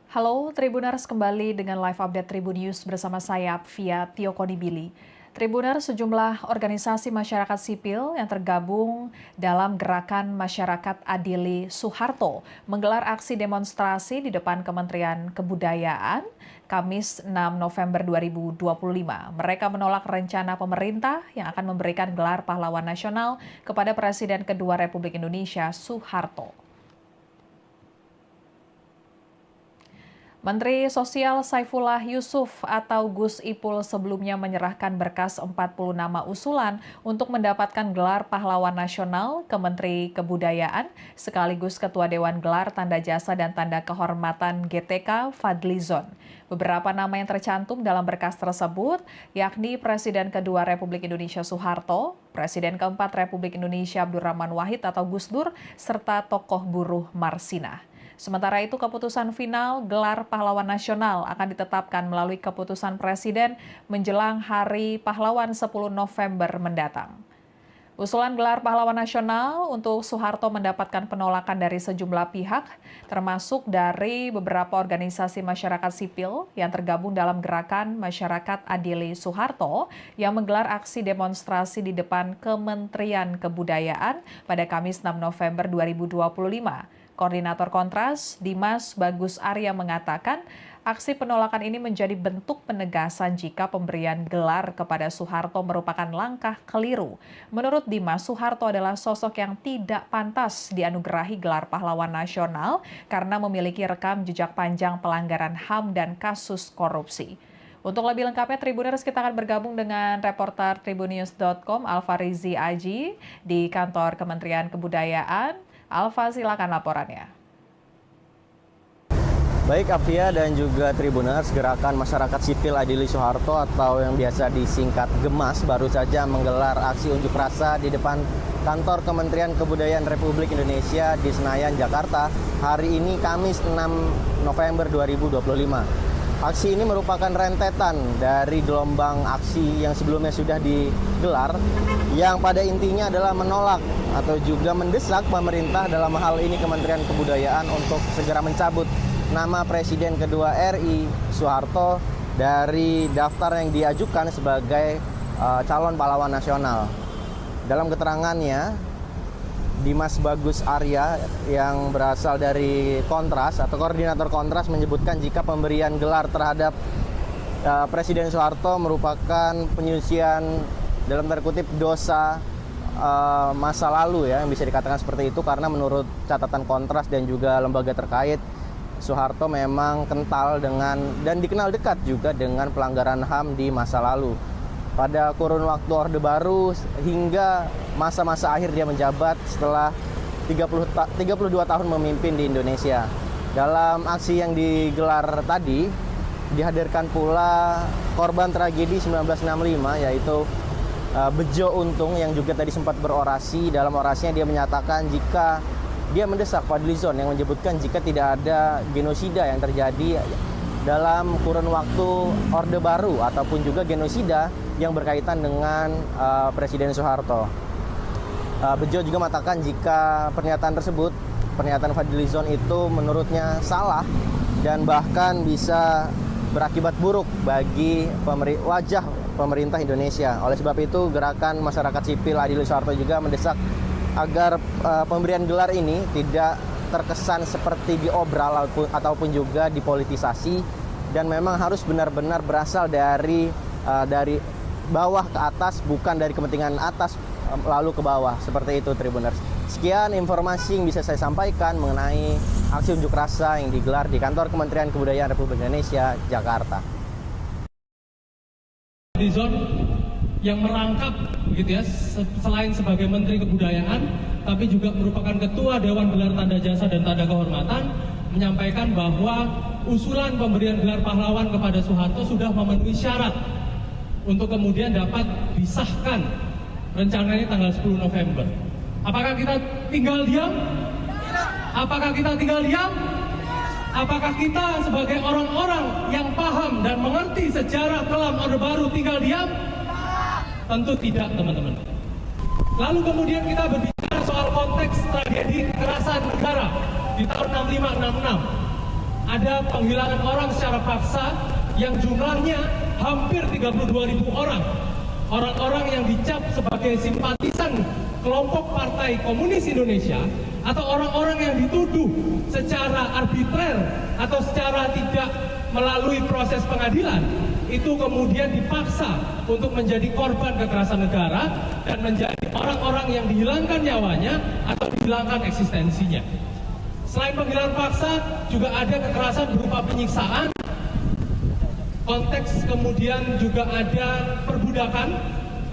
Halo Tribuners, kembali dengan live update Tribun News bersama saya via Tio Konibili. Tribuners, sejumlah organisasi masyarakat sipil yang tergabung dalam Gerakan Masyarakat Adili Soeharto menggelar aksi demonstrasi di depan Kementerian Kebudayaan Kamis 6 November 2025. Mereka menolak rencana pemerintah yang akan memberikan gelar pahlawan nasional kepada Presiden kedua Republik Indonesia Soeharto. Menteri Sosial Saifullah Yusuf atau Gus Ipul sebelumnya menyerahkan berkas 40 nama usulan untuk mendapatkan gelar pahlawan nasional ke Menteri Kebudayaan sekaligus Ketua Dewan Gelar Tanda Jasa dan Tanda Kehormatan GTK Fadlizon. Beberapa nama yang tercantum dalam berkas tersebut yakni Presiden kedua Republik Indonesia Soeharto, Presiden keempat Republik Indonesia Abdurrahman Wahid atau Gus Dur, serta tokoh buruh Marsina. Sementara itu, keputusan final gelar pahlawan nasional akan ditetapkan melalui keputusan Presiden menjelang Hari Pahlawan 10 November mendatang. Usulan gelar pahlawan nasional untuk Soeharto mendapatkan penolakan dari sejumlah pihak, termasuk dari beberapa organisasi masyarakat sipil yang tergabung dalam Gerakan Masyarakat Adili Soeharto yang menggelar aksi demonstrasi di depan Kementerian Kebudayaan pada Kamis 6 November 2025. Koordinator Kontras, Dimas Bagus Arya mengatakan, aksi penolakan ini menjadi bentuk penegasan jika pemberian gelar kepada Soeharto merupakan langkah keliru. Menurut Dimas, Soeharto adalah sosok yang tidak pantas dianugerahi gelar pahlawan nasional karena memiliki rekam jejak panjang pelanggaran HAM dan kasus korupsi. Untuk lebih lengkapnya, Tribuners, kita akan bergabung dengan reporter tribunnews.com Alfa Rizi Aji di kantor Kementerian Kebudayaan. Alfa, silakan laporannya. Baik, Apia dan juga Tribuners, Gerakan Masyarakat Sipil Adili Soeharto atau yang biasa disingkat GEMAS baru saja menggelar aksi unjuk rasa di depan kantor Kementerian Kebudayaan Republik Indonesia di Senayan, Jakarta hari ini Kamis 6 November 2025. Aksi ini merupakan rentetan dari gelombang aksi yang sebelumnya sudah digelar yang pada intinya adalah menolak atau juga mendesak pemerintah dalam hal ini Kementerian Kebudayaan untuk segera mencabut nama Presiden kedua RI Soeharto dari daftar yang diajukan sebagai calon pahlawan nasional. Dalam keterangannya, Dimas Bagus Arya yang berasal dari Kontras atau koordinator Kontras menyebutkan jika pemberian gelar terhadap Presiden Soeharto merupakan penyucian dalam tanda kutip dosa masa lalu ya, yang bisa dikatakan seperti itu karena menurut catatan Kontras dan juga lembaga terkait, Soeharto memang kental dengan dan dikenal dekat juga dengan pelanggaran HAM di masa lalu. Pada kurun waktu Orde Baru hingga masa-masa akhir dia menjabat setelah 32 tahun memimpin di Indonesia. Dalam aksi yang digelar tadi, dihadirkan pula korban tragedi 1965 yaitu Bejo Untung yang juga tadi sempat berorasi. Dalam orasinya dia menyatakan jika dia mendesak Fadlizon yang menyebutkan jika tidak ada genosida yang terjadi dalam kurun waktu Orde Baru ataupun juga genosida yang berkaitan dengan Presiden Soeharto. Bejo juga mengatakan jika pernyataan Fadlizon itu menurutnya salah dan bahkan bisa berakibat buruk bagi wajah pemerintah Indonesia. Oleh sebab itu, Gerakan Masyarakat Sipil Adili Soeharto juga mendesak agar pemberian gelar ini tidak terkesan seperti diobral ataupun juga dipolitisasi dan memang harus benar-benar berasal dari bawah ke atas, bukan dari kepentingan atas lalu ke bawah. Seperti itu, Tribuners. Sekian informasi yang bisa saya sampaikan mengenai aksi unjuk rasa yang digelar di kantor Kementerian Kebudayaan Republik Indonesia, Jakarta. Di zone yang merangkap begitu ya, selain sebagai Menteri Kebudayaan, tapi juga merupakan Ketua Dewan Gelar Tanda Jasa dan Tanda Kehormatan, menyampaikan bahwa usulan pemberian gelar pahlawan kepada Soeharto sudah memenuhi syarat untuk kemudian dapat disahkan rencananya tanggal 10 November. Apakah kita tinggal diam? Apakah kita tinggal diam? Apakah kita sebagai orang-orang yang paham dan mengerti sejarah kelam Orde Baru tinggal diam? Tentu tidak, teman-teman. Lalu kemudian kita berbicara soal konteks tragedi kekerasan negara di tahun 65-66. ada penghilangan orang secara paksa yang jumlahnya hampir 32.000 orang. Orang-orang yang dicap sebagai simpatisan kelompok Partai Komunis Indonesia atau orang-orang yang dituduh secara arbitrer atau secara tidak melalui proses pengadilan itu kemudian dipaksa untuk menjadi korban kekerasan negara dan menjadi orang-orang yang dihilangkan nyawanya atau dihilangkan eksistensinya. Selain penghilangan paksa, juga ada kekerasan berupa penyiksaan, konteks kemudian juga ada perbudakan,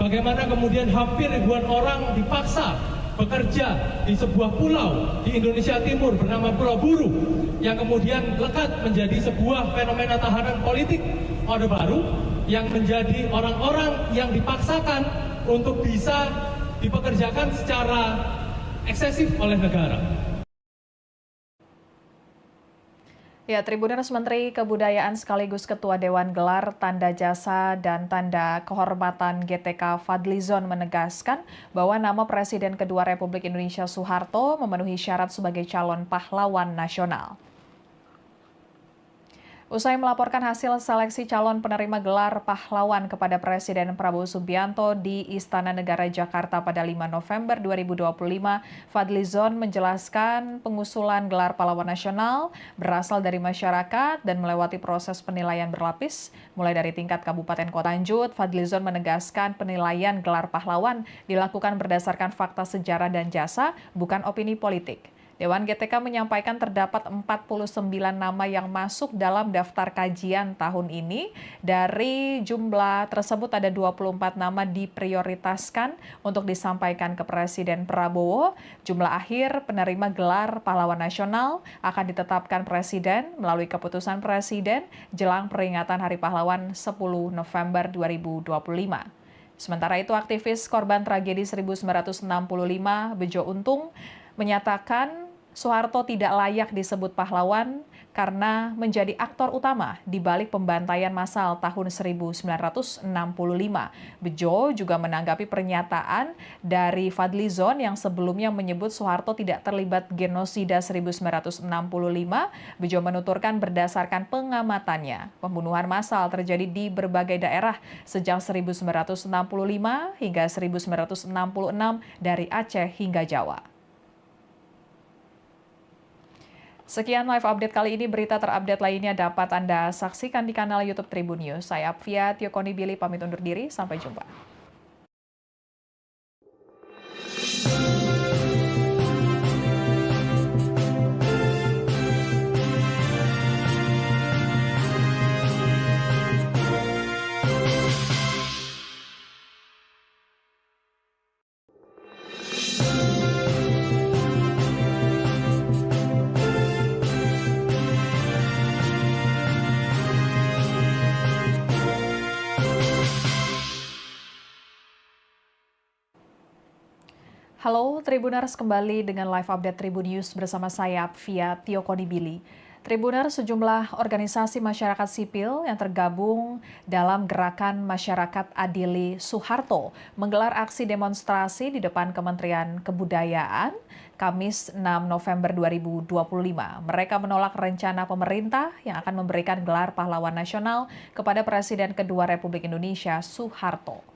bagaimana kemudian hampir ribuan orang dipaksa bekerja di sebuah pulau di Indonesia Timur bernama Pulau Buru yang kemudian lekat menjadi sebuah fenomena tahanan politik Orde Baru yang menjadi orang-orang yang dipaksakan untuk bisa dipekerjakan secara eksesif oleh negara. Ya, Tribuners Menteri Kebudayaan sekaligus Ketua Dewan Gelar Tanda Jasa dan Tanda Kehormatan GTK Fadlizon menegaskan bahwa nama Presiden kedua Republik Indonesia Soeharto memenuhi syarat sebagai calon pahlawan nasional. Usai melaporkan hasil seleksi calon penerima gelar pahlawan kepada Presiden Prabowo Subianto di Istana Negara Jakarta pada 5 November 2025, Fadlizon menjelaskan pengusulan gelar pahlawan nasional berasal dari masyarakat dan melewati proses penilaian berlapis, mulai dari tingkat kabupaten kota. Lanjut, Fadlizon menegaskan penilaian gelar pahlawan dilakukan berdasarkan fakta sejarah dan jasa, bukan opini politik. Dewan GTK menyampaikan terdapat 49 nama yang masuk dalam daftar kajian tahun ini. Dari jumlah tersebut ada 24 nama diprioritaskan untuk disampaikan ke Presiden Prabowo. Jumlah akhir penerima gelar pahlawan nasional akan ditetapkan Presiden melalui keputusan Presiden jelang peringatan Hari Pahlawan 10 November 2025. Sementara itu, aktivis korban tragedi 1965 Bejo Untung menyatakan Soeharto tidak layak disebut pahlawan karena menjadi aktor utama di balik pembantaian massal tahun 1965. Bejo juga menanggapi pernyataan dari Fadlizon yang sebelumnya menyebut Soeharto tidak terlibat genosida 1965. Bejo menuturkan berdasarkan pengamatannya, pembunuhan massal terjadi di berbagai daerah sejak 1965 hingga 1966 dari Aceh hingga Jawa. Sekian live update kali ini. Berita terupdate lainnya dapat Anda saksikan di kanal YouTube Tribun News. Saya Apvia Tiokonibili pamit undur diri. Sampai jumpa. Halo Tribuners, kembali dengan live update Tribun News bersama saya Apvia Tiokonibili. Tribuners, sejumlah organisasi masyarakat sipil yang tergabung dalam Gerakan Masyarakat Adili Soeharto menggelar aksi demonstrasi di depan Kementerian Kebudayaan Kamis 6 November 2025. Mereka menolak rencana pemerintah yang akan memberikan gelar pahlawan nasional kepada Presiden kedua Republik Indonesia Soeharto.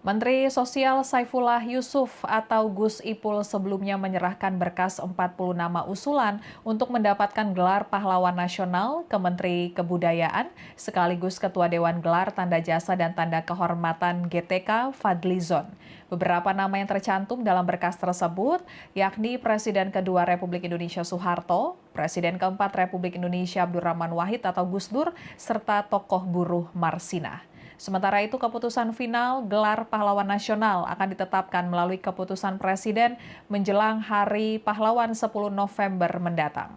Menteri Sosial Saifullah Yusuf atau Gus Ipul sebelumnya menyerahkan berkas 40 nama usulan untuk mendapatkan gelar pahlawan nasional ke Menteri Kebudayaan sekaligus Ketua Dewan Gelar Tanda Jasa dan Tanda Kehormatan GTK Fadlizon. Beberapa nama yang tercantum dalam berkas tersebut yakni Presiden kedua Republik Indonesia Soeharto, Presiden keempat Republik Indonesia Abdurrahman Wahid atau Gus Dur, serta tokoh buruh Marsinah. Sementara itu, keputusan final gelar pahlawan nasional akan ditetapkan melalui keputusan Presiden menjelang Hari Pahlawan 10 November mendatang.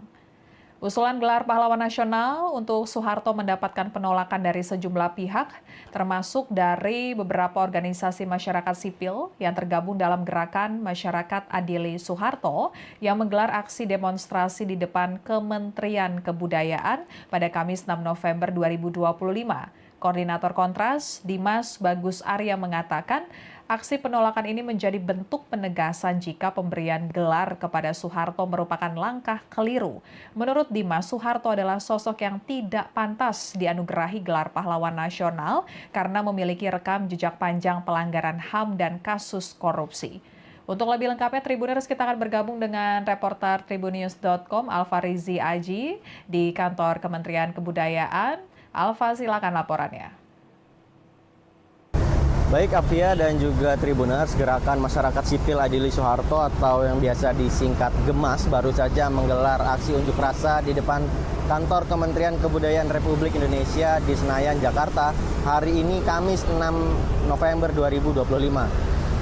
Usulan gelar pahlawan nasional untuk Soeharto mendapatkan penolakan dari sejumlah pihak, termasuk dari beberapa organisasi masyarakat sipil yang tergabung dalam Gerakan Masyarakat Adili Soeharto yang menggelar aksi demonstrasi di depan Kementerian Kebudayaan pada Kamis 6 November 2025. Koordinator Kontras, Dimas Bagus Arya mengatakan Aksi penolakan ini menjadi bentuk penegasan jika pemberian gelar kepada Soeharto merupakan langkah keliru. Menurut Dimas, Soeharto adalah sosok yang tidak pantas dianugerahi gelar pahlawan nasional karena memiliki rekam jejak panjang pelanggaran HAM dan kasus korupsi. Untuk lebih lengkapnya, Tribuners, kita akan bergabung dengan reporter tribunnews.com Alfa Rizi Aji di kantor Kementerian Kebudayaan. Alfa, silakan laporannya. Baik Apia dan juga Tribuners, Gerakan Masyarakat Sipil Adili Soeharto atau yang biasa disingkat GEMAS baru saja menggelar aksi unjuk rasa di depan kantor Kementerian Kebudayaan Republik Indonesia di Senayan, Jakarta hari ini Kamis 6 November 2025.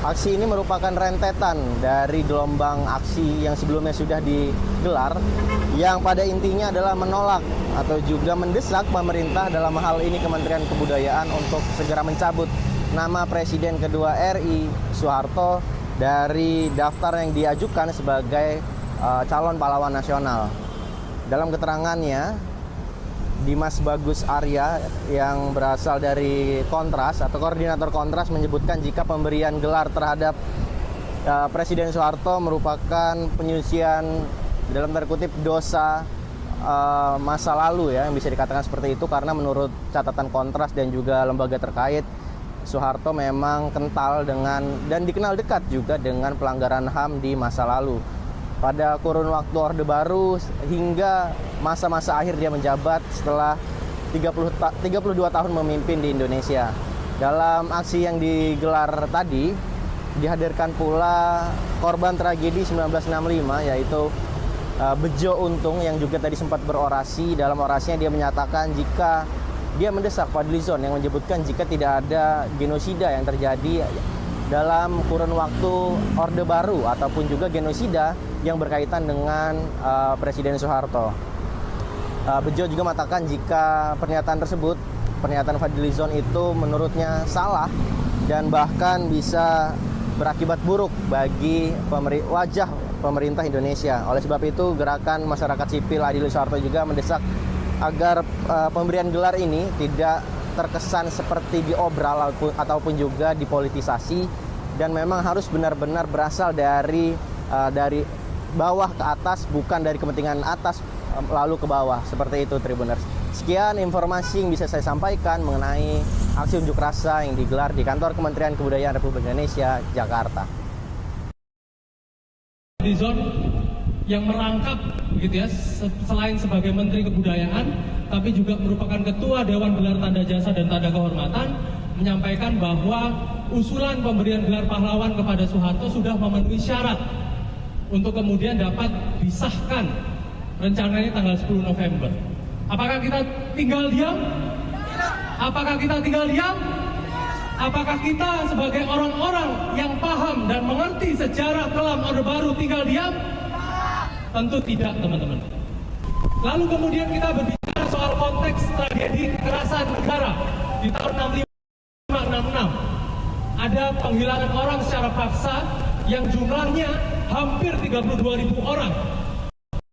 Aksi ini merupakan rentetan dari gelombang aksi yang sebelumnya sudah digelar yang pada intinya adalah menolak atau juga mendesak pemerintah, dalam hal ini Kementerian Kebudayaan, untuk segera mencabut nama Presiden kedua RI Soeharto dari daftar yang diajukan sebagai calon pahlawan nasional. Dalam keterangannya, Dimas Bagus Arya yang berasal dari Kontras atau koordinator Kontras menyebutkan jika pemberian gelar terhadap Presiden Soeharto merupakan penyucian dalam tanda kutip dosa masa lalu, ya, yang bisa dikatakan seperti itu, karena menurut catatan Kontras dan juga lembaga terkait, Soeharto memang kental dengan dan dikenal dekat juga dengan pelanggaran HAM di masa lalu. Pada kurun waktu Orde Baru hingga masa-masa akhir dia menjabat setelah 32 tahun memimpin di Indonesia. Dalam aksi yang digelar tadi, dihadirkan pula korban tragedi 1965, yaitu Bejo Untung, yang juga tadi sempat berorasi. Dalam orasinya dia menyatakan jika dia mendesak Fadlizon yang menyebutkan jika tidak ada genosida yang terjadi dalam kurun waktu Orde Baru ataupun juga genosida yang berkaitan dengan Presiden Soeharto. Bejo juga mengatakan jika pernyataan tersebut, pernyataan Fadlizon itu menurutnya salah dan bahkan bisa berakibat buruk bagi wajah pemerintah Indonesia. Oleh sebab itu, Gerakan Masyarakat Sipil Adili Soeharto juga mendesak agar pemberian gelar ini tidak terkesan seperti diobral ataupun juga dipolitisasi, dan memang harus benar-benar berasal dari bawah ke atas, bukan dari kepentingan atas lalu ke bawah. Seperti itu, Tribuners. Sekian informasi yang bisa saya sampaikan mengenai aksi unjuk rasa yang digelar di kantor Kementerian Kebudayaan Republik Indonesia, Jakarta. Di yang merangkap, begitu ya, selain sebagai Menteri Kebudayaan, tapi juga merupakan Ketua Dewan Gelar Tanda Jasa dan Tanda Kehormatan, menyampaikan bahwa usulan pemberian gelar pahlawan kepada Soeharto sudah memenuhi syarat untuk kemudian dapat disahkan rencananya tanggal 10 November. Apakah kita tinggal diam? Apakah kita tinggal diam? Apakah kita sebagai orang-orang yang paham dan mengerti sejarah kelam Orde Baru tinggal diam? Tentu tidak, teman-teman. Lalu kemudian kita berbicara soal konteks tragedi kekerasan negara di tahun 65-66. Ada penghilangan orang secara paksa yang jumlahnya hampir 32.000 orang.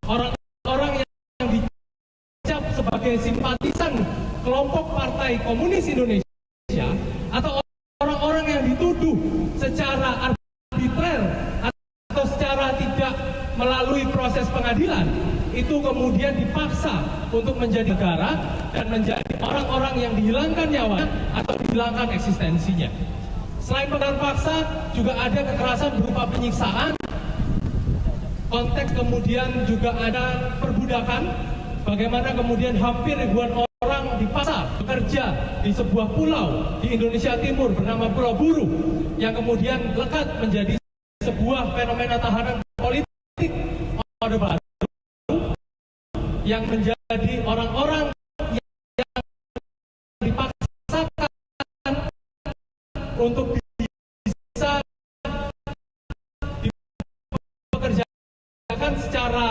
Orang-orang yang dicap sebagai simpatisan kelompok Partai Komunis Indonesia atau orang-orang yang dituduh secara arbitrer atau secara tidak melalui proses pengadilan, itu kemudian dipaksa untuk menjadi negara dan menjadi orang-orang yang dihilangkan nyawanya atau dihilangkan eksistensinya. Selain penghinaan paksa, juga ada kekerasan berupa penyiksaan. Konteks kemudian juga ada perbudakan, bagaimana kemudian hampir ribuan orang dipaksa bekerja di sebuah pulau di Indonesia Timur bernama Pulau Buru, yang kemudian lekat menjadi sebuah fenomena tahanan politik Orde Baru yang menjadi orang-orang yang dipaksakan untuk bisa dipekerjakan secara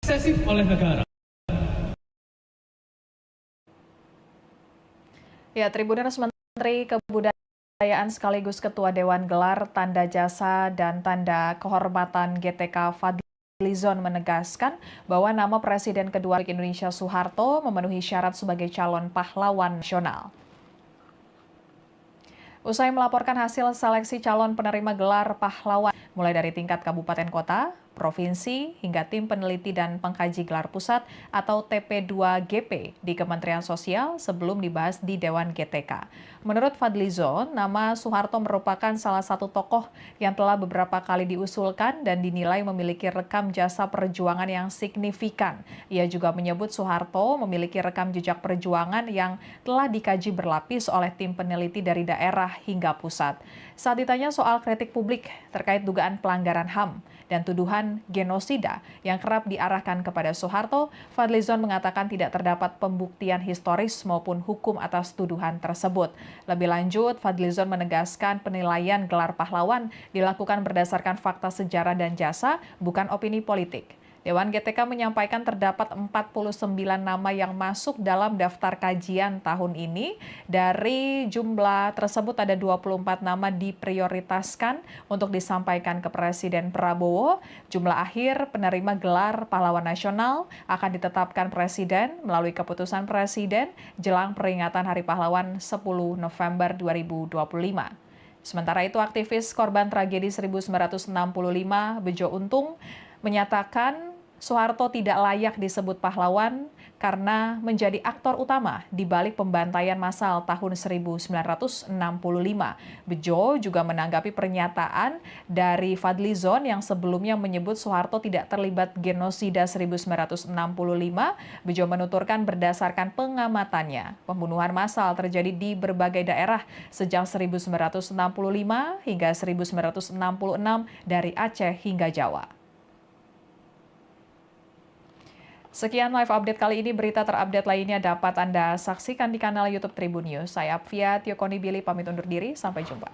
eksesif oleh negara. Ya, Tribuners, Menteri Kebudayaan sekaligus Ketua Dewan Gelar Tanda Jasa dan Tanda Kehormatan GTK Fadlizon menegaskan bahwa nama Presiden kedua Republik Indonesia Soeharto memenuhi syarat sebagai calon pahlawan nasional. Usai melaporkan hasil seleksi calon penerima gelar pahlawan, mulai dari tingkat kabupaten kota, provinsi, hingga tim peneliti dan pengkaji gelar pusat atau TP2GP di Kementerian Sosial sebelum dibahas di Dewan GTK. Menurut Fadlizon, nama Soeharto merupakan salah satu tokoh yang telah beberapa kali diusulkan dan dinilai memiliki rekam jasa perjuangan yang signifikan. Ia juga menyebut Soeharto memiliki rekam jejak perjuangan yang telah dikaji berlapis oleh tim peneliti dari daerah hingga pusat. Saat ditanya soal kritik publik terkait dugaan pelanggaran HAM dan tuduhan genosida yang kerap diarahkan kepada Soeharto, Fadlizon mengatakan tidak terdapat pembuktian historis maupun hukum atas tuduhan tersebut. Lebih lanjut, Fadlizon menegaskan penilaian gelar pahlawan dilakukan berdasarkan fakta sejarah dan jasa, bukan opini politik. Dewan GTK menyampaikan terdapat 49 nama yang masuk dalam daftar kajian tahun ini. Dari jumlah tersebut ada 24 nama diprioritaskan untuk disampaikan ke Presiden Prabowo. Jumlah akhir penerima gelar pahlawan nasional akan ditetapkan Presiden melalui keputusan Presiden jelang peringatan Hari Pahlawan 10 November 2025. Sementara itu, aktivis korban tragedi 1965 Bejo Untung menyatakan Soeharto tidak layak disebut pahlawan karena menjadi aktor utama di balik pembantaian massal tahun 1965. Bejo juga menanggapi pernyataan dari Fadlizon yang sebelumnya menyebut Soeharto tidak terlibat genosida 1965. Bejo menuturkan berdasarkan pengamatannya, pembunuhan massal terjadi di berbagai daerah sejak 1965 hingga 1966 dari Aceh hingga Jawa. Sekian live update kali ini. Berita terupdate lainnya dapat Anda saksikan di kanal YouTube Tribun News. Saya Apvia Tiokonibili pamit undur diri. Sampai jumpa.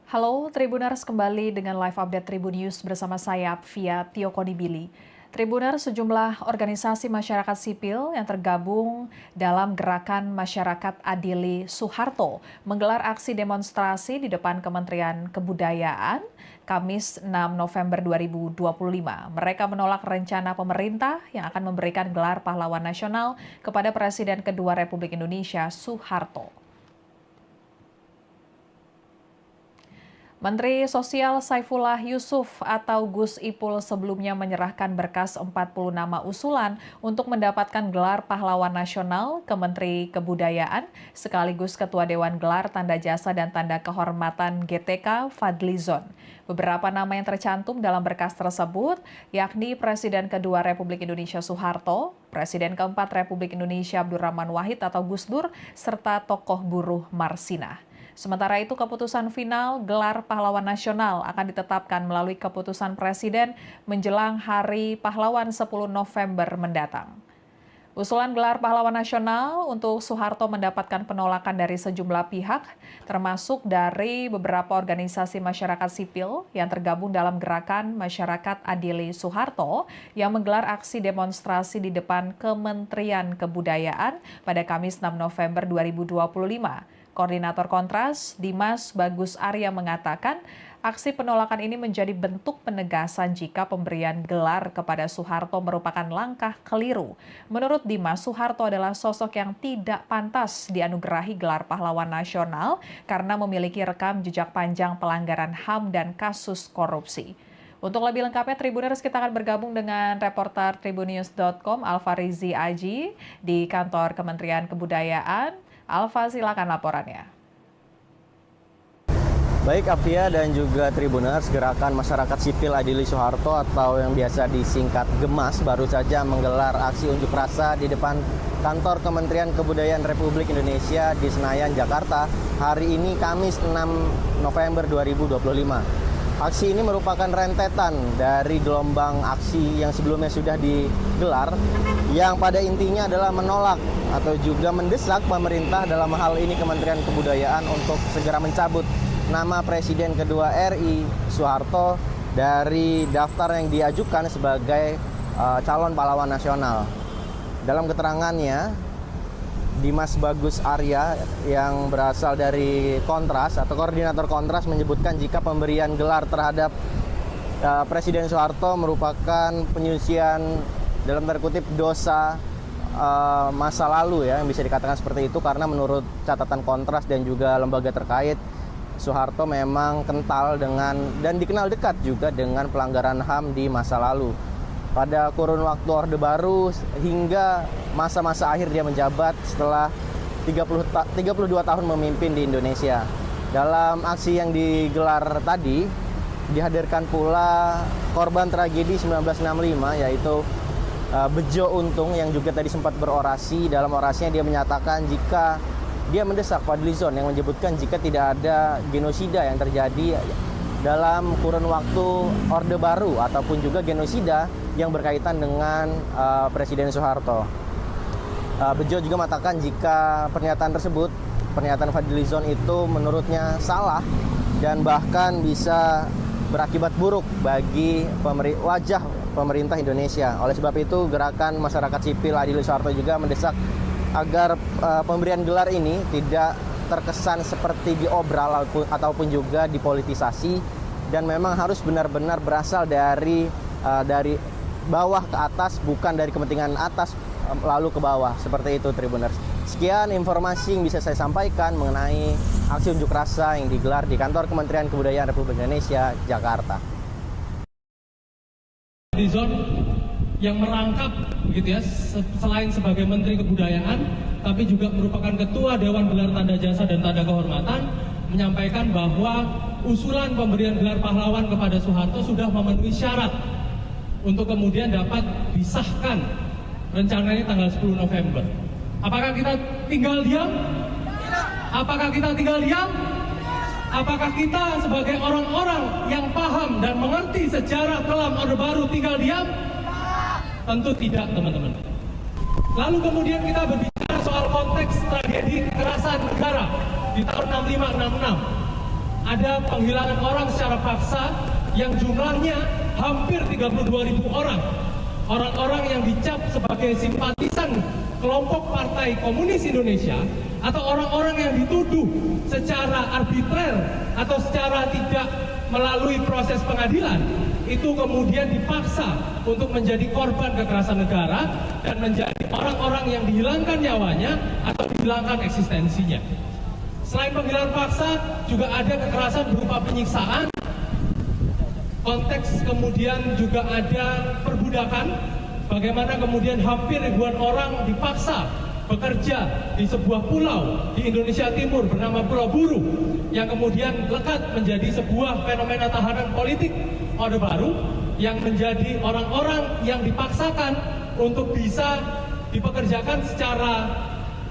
Halo Tribuners, kembali dengan live update Tribun News bersama saya Apvia Tiokonibili. Tribuners, sejumlah organisasi masyarakat sipil yang tergabung dalam Gerakan Masyarakat Adili Soeharto menggelar aksi demonstrasi di depan Kementerian Kebudayaan Kamis 6 November 2025. Mereka menolak rencana pemerintah yang akan memberikan gelar pahlawan nasional kepada Presiden kedua Republik Indonesia Soeharto. Menteri Sosial Saifullah Yusuf atau Gus Ipul sebelumnya menyerahkan berkas 40 nama usulan untuk mendapatkan gelar pahlawan nasional ke Menteri Kebudayaan sekaligus Ketua Dewan Gelar Tanda Jasa dan Tanda Kehormatan GTK Fadlizon. Beberapa nama yang tercantum dalam berkas tersebut yakni Presiden kedua Republik Indonesia Soeharto, Presiden keempat Republik Indonesia Abdurrahman Wahid atau Gus Dur, serta tokoh buruh Marsinah. Sementara itu, keputusan final gelar pahlawan nasional akan ditetapkan melalui keputusan Presiden menjelang Hari Pahlawan 10 November mendatang. Usulan gelar pahlawan nasional untuk Soeharto mendapatkan penolakan dari sejumlah pihak, termasuk dari beberapa organisasi masyarakat sipil yang tergabung dalam Gerakan Masyarakat Adili Soeharto yang menggelar aksi demonstrasi di depan Kementerian Kebudayaan pada Kamis 6 November 2025. Koordinator Kontras, Dimas Bagus Arya mengatakan, aksi penolakan ini menjadi bentuk penegasan jika pemberian gelar kepada Soeharto merupakan langkah keliru. Menurut Dimas, Soeharto adalah sosok yang tidak pantas dianugerahi gelar pahlawan nasional karena memiliki rekam jejak panjang pelanggaran HAM dan kasus korupsi. Untuk lebih lengkapnya, Tribuners, kita akan bergabung dengan reporter tribunnews.com Alfa Rizi Aji di kantor Kementerian Kebudayaan. Alfa, silakan laporannya. Baik, Apvia dan juga Tribuners, Gerakan Masyarakat Sipil Adili Soeharto atau yang biasa disingkat GEMAS baru saja menggelar aksi unjuk rasa di depan kantor Kementerian Kebudayaan Republik Indonesia di Senayan, Jakarta hari ini Kamis 6 November 2025. Aksi ini merupakan rentetan dari gelombang aksi yang sebelumnya sudah digelar, yang pada intinya adalah menolak atau juga mendesak pemerintah, dalam hal ini Kementerian Kebudayaan, untuk segera mencabut nama Presiden kedua RI Soeharto dari daftar yang diajukan sebagai calon pahlawan nasional. Dalam keterangannya, Dimas Bagus Arya yang berasal dari Kontras atau koordinator Kontras menyebutkan jika pemberian gelar terhadap Presiden Soeharto merupakan penyucian dalam tanda kutip dosa masa lalu, ya, yang bisa dikatakan seperti itu, karena menurut catatan Kontras dan juga lembaga terkait, Soeharto memang kental dengan dan dikenal dekat juga dengan pelanggaran HAM di masa lalu. Pada kurun waktu Orde Baru hingga masa-masa akhir dia menjabat setelah 32 tahun memimpin di Indonesia. Dalam aksi yang digelar tadi, dihadirkan pula korban tragedi 1965, yaitu Bejo Untung, yang juga tadi sempat berorasi. Dalam orasinya dia menyatakan jika dia mendesak Fadlizon, yang menyebutkan jika tidak ada genosida yang terjadi dalam kurun waktu Orde Baru ataupun juga genosida yang berkaitan dengan Presiden Soeharto. Bejo juga mengatakan jika pernyataan Fadlizon itu menurutnya salah dan bahkan bisa berakibat buruk bagi wajah pemerintah Indonesia. Oleh sebab itu, Gerakan Masyarakat Sipil Adili Soeharto juga mendesak agar pemberian gelar ini tidak terkesan seperti diobral ataupun juga dipolitisasi, dan memang harus benar-benar berasal dari bawah ke atas, bukan dari kepentingan atas lalu ke bawah. Seperti itu, Tribuners. Sekian informasi yang bisa saya sampaikan mengenai aksi unjuk rasa yang digelar di kantor Kementerian Kebudayaan Republik Indonesia, Jakarta. Di yang merangkap begitu ya, selain sebagai Menteri Kebudayaan, tapi juga merupakan Ketua Dewan Gelar Tanda Jasa dan Tanda Kehormatan, menyampaikan bahwa usulan pemberian gelar pahlawan kepada Soeharto sudah memenuhi syarat untuk kemudian dapat disahkan rencananya tanggal 10 November. Apakah kita tinggal diam? Apakah kita tinggal diam? Apakah kita sebagai orang-orang yang paham dan mengerti sejarah kelam Orde Baru tinggal diam? Tentu tidak, teman-teman. Lalu kemudian kita berbicara soal konteks tragedi kekerasan negara di tahun 65-66. Ada penghilangan orang secara paksa yang jumlahnya hampir 32.000 orang. Orang-orang yang dicap sebagai simpatisan kelompok Partai Komunis Indonesia, atau orang-orang yang dituduh secara arbitrer atau secara tidak melalui proses pengadilan, itu kemudian dipaksa untuk menjadi korban kekerasan negara dan menjadi orang-orang yang dihilangkan nyawanya atau dihilangkan eksistensinya. Selain penghilangan paksa, juga ada kekerasan berupa penyiksaan. Konteks kemudian juga ada perbudakan, bagaimana kemudian hampir ribuan orang dipaksa bekerja di sebuah pulau di Indonesia Timur bernama Pulau Buru, yang kemudian lekat menjadi sebuah fenomena tahanan politik Orde Baru, yang menjadi orang-orang yang dipaksakan untuk bisa dipekerjakan secara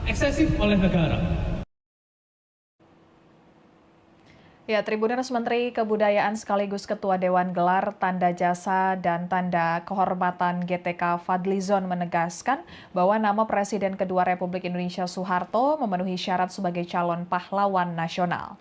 eksesif oleh negara. Ya, Tribuners, Menteri Kebudayaan sekaligus Ketua Dewan Gelar Tanda Jasa dan Tanda Kehormatan GTK Fadlizon menegaskan bahwa nama Presiden kedua Republik Indonesia Soeharto memenuhi syarat sebagai calon pahlawan nasional.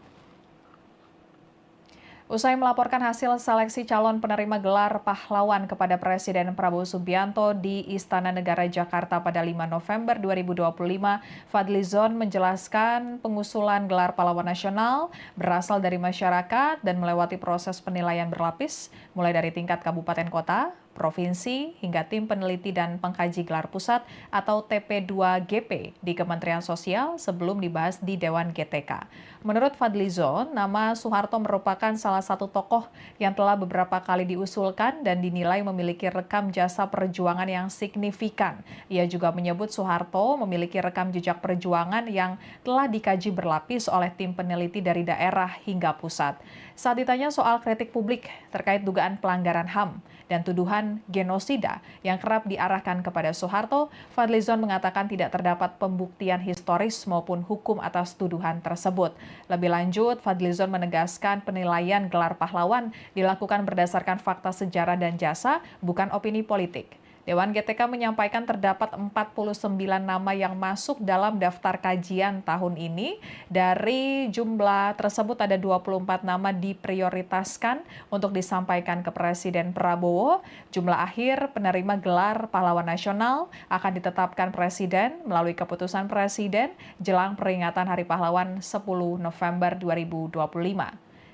Usai melaporkan hasil seleksi calon penerima gelar pahlawan kepada Presiden Prabowo Subianto di Istana Negara Jakarta pada 5 November 2025, Fadlizon menjelaskan pengusulan gelar pahlawan nasional berasal dari masyarakat dan melewati proses penilaian berlapis, mulai dari tingkat kabupaten kota, provinsi, hingga tim peneliti dan pengkaji gelar pusat atau TP2GP di Kementerian Sosial sebelum dibahas di Dewan GTK. Menurut Fadlizon, nama Soeharto merupakan salah satu tokoh yang telah beberapa kali diusulkan dan dinilai memiliki rekam jasa perjuangan yang signifikan. Ia juga menyebut Soeharto memiliki rekam jejak perjuangan yang telah dikaji berlapis oleh tim peneliti dari daerah hingga pusat. Saat ditanya soal kritik publik terkait dugaan pelanggaran HAM dan tuduhan tuduhan genosida yang kerap diarahkan kepada Soeharto, Fadlizon mengatakan tidak terdapat pembuktian historis maupun hukum atas tuduhan tersebut. Lebih lanjut, Fadlizon menegaskan penilaian gelar pahlawan dilakukan berdasarkan fakta sejarah dan jasa, bukan opini politik. Dewan GTK menyampaikan terdapat 49 nama yang masuk dalam daftar kajian tahun ini. Dari jumlah tersebut ada 24 nama diprioritaskan untuk disampaikan ke Presiden Prabowo. Jumlah akhir penerima gelar pahlawan nasional akan ditetapkan Presiden melalui keputusan Presiden jelang peringatan Hari Pahlawan 10 November 2025.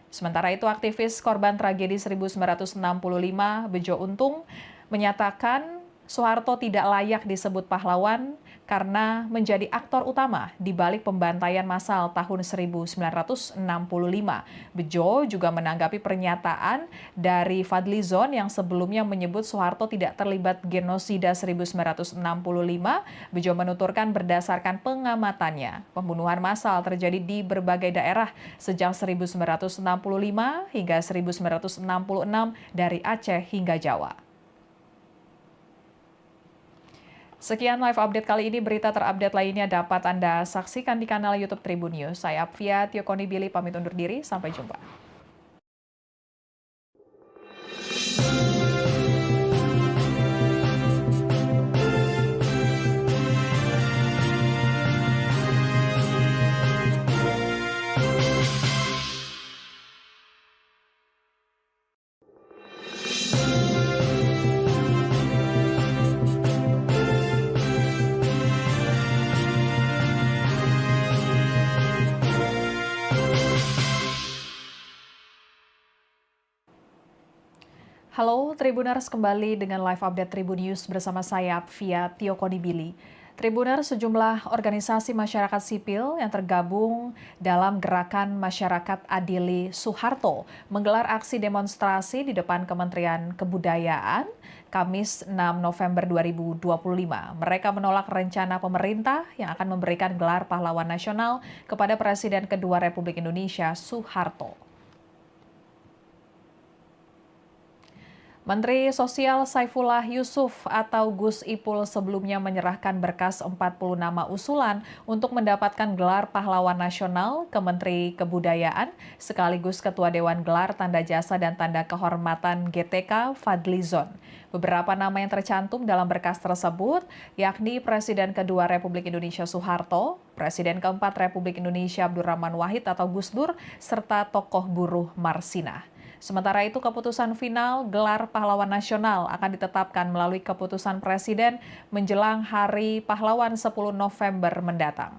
Sementara itu, aktivis korban tragedi 1965 Bejo Untung menyatakan Soeharto tidak layak disebut pahlawan karena menjadi aktor utama di balik pembantaian massal tahun 1965. Bejo juga menanggapi pernyataan dari Fadlizon yang sebelumnya menyebut Soeharto tidak terlibat genosida 1965. Bejo menuturkan berdasarkan pengamatannya, pembunuhan massal terjadi di berbagai daerah sejak 1965 hingga 1966 dari Aceh hingga Jawa. Sekian live update kali ini, berita terupdate lainnya dapat Anda saksikan di kanal YouTube Tribun News. Saya Apvia Tiokonibili pamit undur diri, sampai jumpa. Halo Tribuners, kembali dengan live update Tribun News bersama saya Apvia Tiokonibili. Tribuners, sejumlah organisasi masyarakat sipil yang tergabung dalam Gerakan Masyarakat Adili Soeharto menggelar aksi demonstrasi di depan Kementerian Kebudayaan Kamis 6 November 2025. Mereka menolak rencana pemerintah yang akan memberikan gelar pahlawan nasional kepada Presiden kedua Republik Indonesia Soeharto. Menteri Sosial Saifullah Yusuf atau Gus Ipul sebelumnya menyerahkan berkas 40 nama usulan untuk mendapatkan gelar pahlawan nasional ke Menteri Kebudayaan sekaligus Ketua Dewan Gelar Tanda Jasa dan Tanda Kehormatan GTK Fadlizon. Beberapa nama yang tercantum dalam berkas tersebut yakni Presiden kedua Republik Indonesia Soeharto, Presiden keempat Republik Indonesia Abdurrahman Wahid atau Gus Dur, serta tokoh buruh Marsinah. Sementara itu, keputusan final gelar pahlawan nasional akan ditetapkan melalui keputusan Presiden menjelang Hari Pahlawan 10 November mendatang.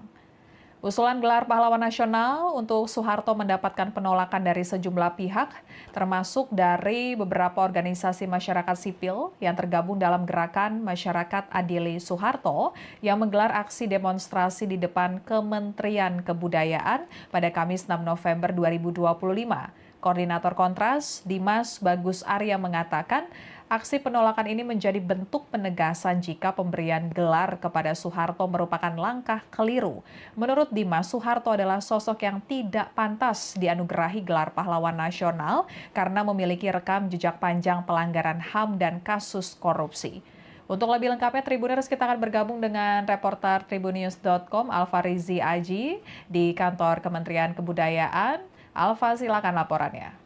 Usulan gelar pahlawan nasional untuk Soeharto mendapatkan penolakan dari sejumlah pihak, termasuk dari beberapa organisasi masyarakat sipil yang tergabung dalam Gerakan Masyarakat Adili Soeharto yang menggelar aksi demonstrasi di depan Kementerian Kebudayaan pada Kamis 6 November 2025. Koordinator Kontras, Dimas Bagus Arya mengatakan, aksi penolakan ini menjadi bentuk penegasan jika pemberian gelar kepada Soeharto merupakan langkah keliru. Menurut Dimas, Soeharto adalah sosok yang tidak pantas dianugerahi gelar pahlawan nasional karena memiliki rekam jejak panjang pelanggaran HAM dan kasus korupsi. Untuk lebih lengkapnya, Tribuners, kita akan bergabung dengan reporter tribunnews.com Alfa Rizi Aji di kantor Kementerian Kebudayaan. Alfa, silakan laporannya.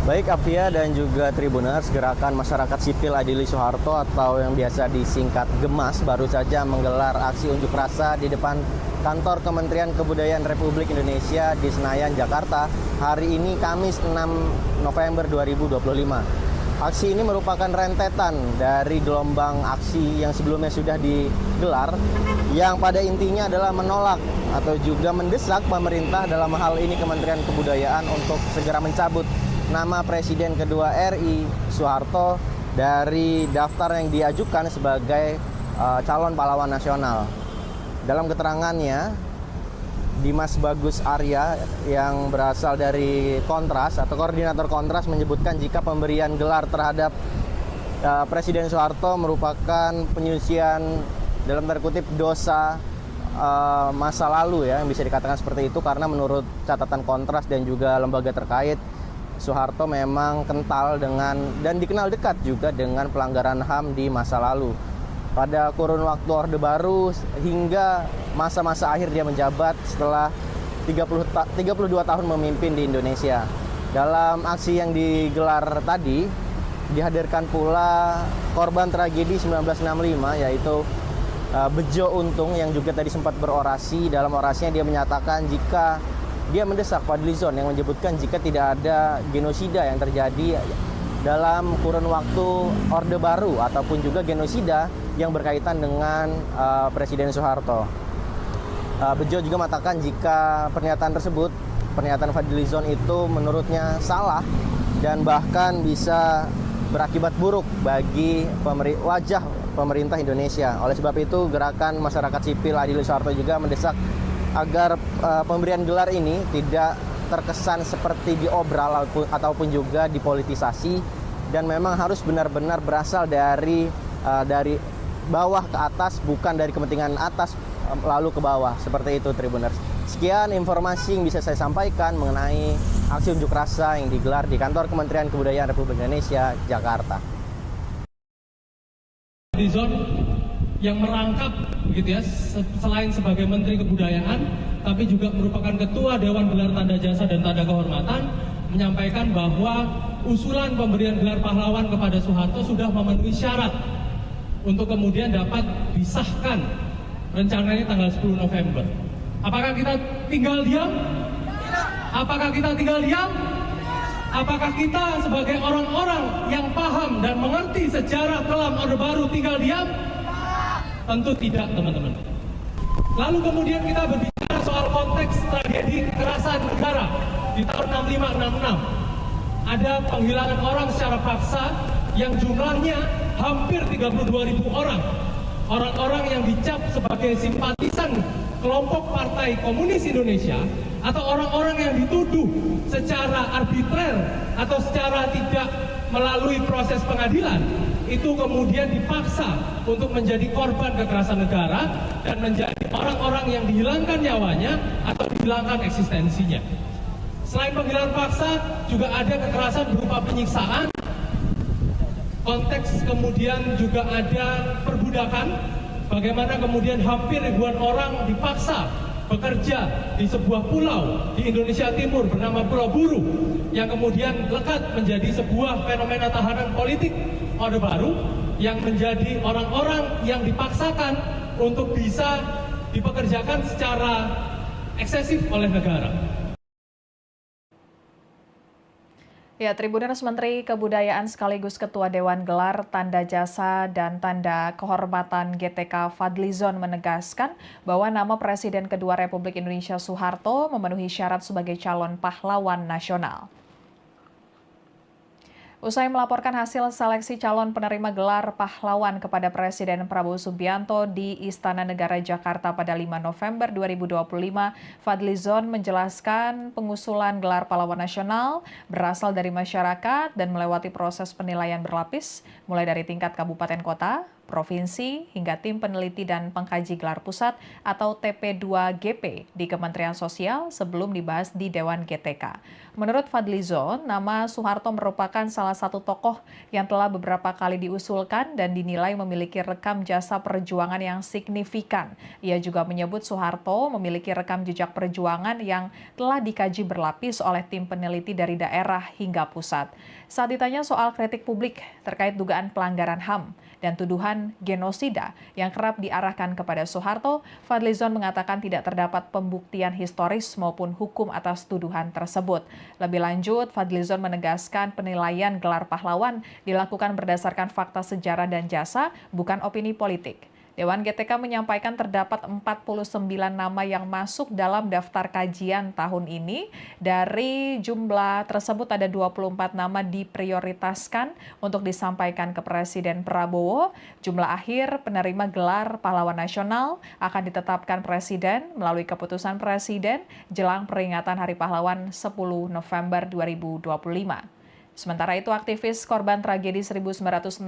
Baik Apvia dan juga Tribuners, Gerakan Masyarakat Sipil Adili Soeharto atau yang biasa disingkat GEMAS baru saja menggelar aksi unjuk rasa di depan kantor Kementerian Kebudayaan Republik Indonesia di Senayan, Jakarta hari ini Kamis 6 November 2025. Aksi ini merupakan rentetan dari gelombang aksi yang sebelumnya sudah digelar yang pada intinya adalah menolak atau juga mendesak pemerintah dalam hal ini Kementerian Kebudayaan untuk segera mencabut nama Presiden kedua RI Soeharto dari daftar yang diajukan sebagai calon pahlawan nasional. Dalam keterangannya, Dimas Bagus Arya yang berasal dari Kontras atau koordinator Kontras menyebutkan jika pemberian gelar terhadap Presiden Soeharto merupakan penyucian dalam tanda kutip dosa masa lalu ya, yang bisa dikatakan seperti itu karena menurut catatan Kontras dan juga lembaga terkait Soeharto memang kental dengan dan dikenal dekat juga dengan pelanggaran HAM di masa lalu. Pada kurun waktu Orde Baru hingga masa-masa akhir dia menjabat setelah 32 tahun memimpin di Indonesia. Dalam aksi yang digelar tadi, dihadirkan pula korban tragedi 1965 yaitu Bejo Untung yang juga tadi sempat berorasi. Dalam orasinya dia menyatakan jika dia mendesak Fadlizon yang menyebutkan jika tidak ada genosida yang terjadi dalam kurun waktu Orde Baru ataupun juga genosida yang berkaitan dengan Presiden Soeharto. Bejo juga mengatakan jika pernyataan Fadlizon itu menurutnya salah dan bahkan bisa berakibat buruk bagi wajah pemerintah Indonesia. Oleh sebab itu, gerakan masyarakat sipil Adilis Soeharto juga mendesak agar pemberian gelar ini tidak terkesan seperti diobral ataupun juga dipolitisasi dan memang harus benar-benar berasal dari bawah ke atas, bukan dari kepentingan atas lalu ke bawah. Seperti itu, Tribuners. Sekian informasi yang bisa saya sampaikan mengenai aksi unjuk rasa yang digelar di kantor Kementerian Kebudayaan Republik Indonesia, Jakarta. Yang merangkap begitu ya, selain sebagai Menteri Kebudayaan tapi juga merupakan Ketua Dewan Gelar Tanda Jasa dan Tanda Kehormatan, menyampaikan bahwa usulan pemberian gelar pahlawan kepada Soeharto sudah memenuhi syarat untuk kemudian dapat disahkan rencananya tanggal 10 November. Apakah kita tinggal diam? Apakah kita tinggal diam? Apakah kita sebagai orang-orang yang paham dan mengerti sejarah kelam Orde Baru tinggal diam? Tentu tidak, teman-teman. Lalu kemudian kita berbicara soal konteks tragedi kekerasan negara di tahun 65-66. Ada penghilangan orang secara paksa yang jumlahnya hampir 32.000 orang. Orang-orang yang dicap sebagai simpatisan kelompok Partai Komunis Indonesia atau orang-orang yang dituduh secara arbitrer atau secara tidak melalui proses pengadilan itu kemudian dipaksa untuk menjadi korban kekerasan negara dan menjadi orang-orang yang dihilangkan nyawanya atau dihilangkan eksistensinya. Selain penghilangan paksa, juga ada kekerasan berupa penyiksaan. Konteks kemudian juga ada perbudakan, bagaimana kemudian hampir ribuan orang dipaksa bekerja di sebuah pulau di Indonesia Timur bernama Pulau Buru yang kemudian lekat menjadi sebuah fenomena tahanan politik Orde Baru yang menjadi orang-orang yang dipaksakan untuk bisa dipekerjakan secara eksesif oleh negara. Ya, Tribuners, Menteri Kebudayaan sekaligus Ketua Dewan Gelar Tanda Jasa dan Tanda Kehormatan GTK Fadlizon menegaskan bahwa nama Presiden kedua Republik Indonesia Soeharto memenuhi syarat sebagai calon pahlawan nasional. Usai melaporkan hasil seleksi calon penerima gelar pahlawan kepada Presiden Prabowo Subianto di Istana Negara Jakarta pada 5 November 2025, Fadlizon menjelaskan pengusulan gelar pahlawan nasional berasal dari masyarakat dan melewati proses penilaian berlapis, mulai dari tingkat kabupaten kota, provinsi, hingga tim peneliti dan pengkaji gelar pusat atau TP2GP di Kementerian Sosial sebelum dibahas di Dewan GTK. Menurut Fadlizon, nama Soeharto merupakan salah satu tokoh yang telah beberapa kali diusulkan dan dinilai memiliki rekam jasa perjuangan yang signifikan. Ia juga menyebut Soeharto memiliki rekam jejak perjuangan yang telah dikaji berlapis oleh tim peneliti dari daerah hingga pusat. Saat ditanya soal kritik publik terkait dugaan pelanggaran HAM dan tuduhan genosida yang kerap diarahkan kepada Soeharto, Fadlizon mengatakan tidak terdapat pembuktian historis maupun hukum atas tuduhan tersebut. Lebih lanjut, Fadlizon menegaskan penilaian gelar pahlawan dilakukan berdasarkan fakta sejarah dan jasa, bukan opini politik. Dewan GTK menyampaikan terdapat 49 nama yang masuk dalam daftar kajian tahun ini. Dari jumlah tersebut ada 24 nama diprioritaskan untuk disampaikan ke Presiden Prabowo. Jumlah akhir penerima gelar pahlawan nasional akan ditetapkan Presiden melalui keputusan Presiden jelang peringatan Hari Pahlawan 10 November 2025. Sementara itu, aktivis korban tragedi 1965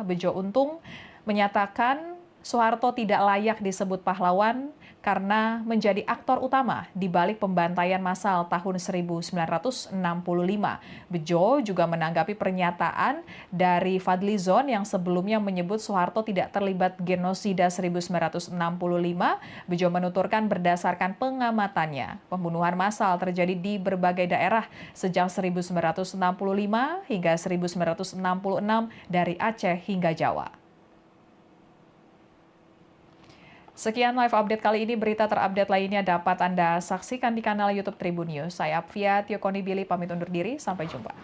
Bejo Untung menyatakan Soeharto tidak layak disebut pahlawan karena menjadi aktor utama di balik pembantaian massal tahun 1965. Bejo juga menanggapi pernyataan dari Fadlizon yang sebelumnya menyebut Soeharto tidak terlibat genosida 1965. Bejo menuturkan berdasarkan pengamatannya, pembunuhan massal terjadi di berbagai daerah sejak 1965 hingga 1966 dari Aceh hingga Jawa. Sekian live update kali ini. Berita terupdate lainnya dapat Anda saksikan di kanal YouTube Tribun News. Saya Apvia Tiokonibili pamit undur diri. Sampai jumpa.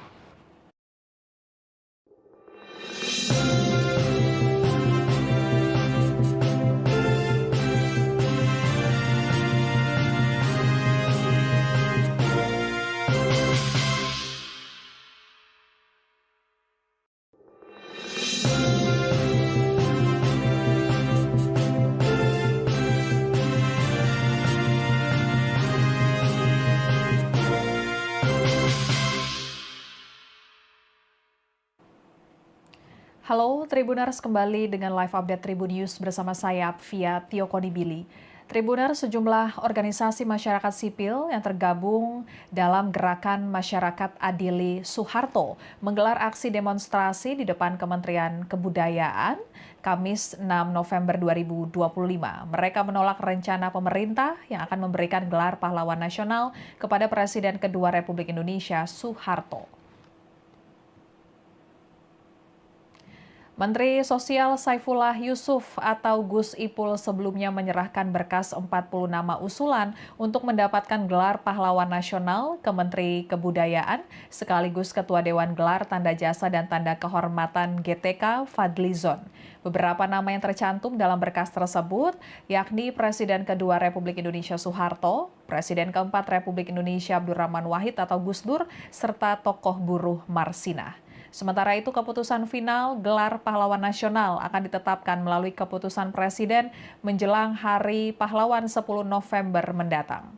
Halo Tribuners, kembali dengan live update Tribun News bersama saya Apvia Tiokonibili. Tribuners, sejumlah organisasi masyarakat sipil yang tergabung dalam Gerakan Masyarakat Adili Soeharto menggelar aksi demonstrasi di depan Kementerian Kebudayaan Kamis 6 November 2025. Mereka menolak rencana pemerintah yang akan memberikan gelar pahlawan nasional kepada Presiden kedua Republik Indonesia Soeharto. Menteri Sosial Saifullah Yusuf atau Gus Ipul sebelumnya menyerahkan berkas 40 nama usulan untuk mendapatkan gelar pahlawan nasional ke Menteri Kebudayaan sekaligus Ketua Dewan Gelar Tanda Jasa dan Tanda Kehormatan GTK Fadlizon. Beberapa nama yang tercantum dalam berkas tersebut yakni Presiden kedua Republik Indonesia Soeharto, Presiden keempat Republik Indonesia Abdurrahman Wahid atau Gus Dur, serta tokoh buruh Marsinah. Sementara itu, keputusan final gelar pahlawan nasional akan ditetapkan melalui keputusan Presiden menjelang Hari Pahlawan 10 November mendatang.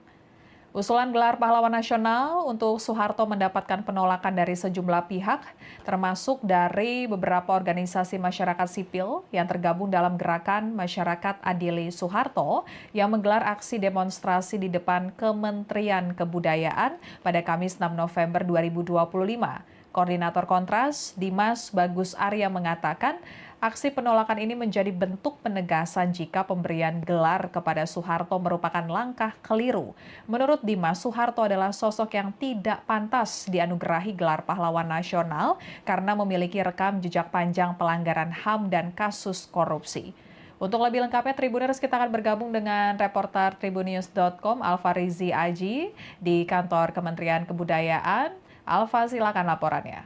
Usulan gelar pahlawan nasional untuk Soeharto mendapatkan penolakan dari sejumlah pihak, termasuk dari beberapa organisasi masyarakat sipil yang tergabung dalam Gerakan Masyarakat Adili Soeharto yang menggelar aksi demonstrasi di depan Kementerian Kebudayaan pada Kamis 6 November 2025. Koordinator Kontras, Dimas Bagus Arya mengatakan, aksi penolakan ini menjadi bentuk penegasan jika pemberian gelar kepada Soeharto merupakan langkah keliru. Menurut Dimas, Soeharto adalah sosok yang tidak pantas dianugerahi gelar pahlawan nasional karena memiliki rekam jejak panjang pelanggaran HAM dan kasus korupsi. Untuk lebih lengkapnya, Tribuners, kita akan bergabung dengan reporter tribunnews.com Alfa Rizi Aji di kantor Kementerian Kebudayaan. Alfa, silakan laporannya.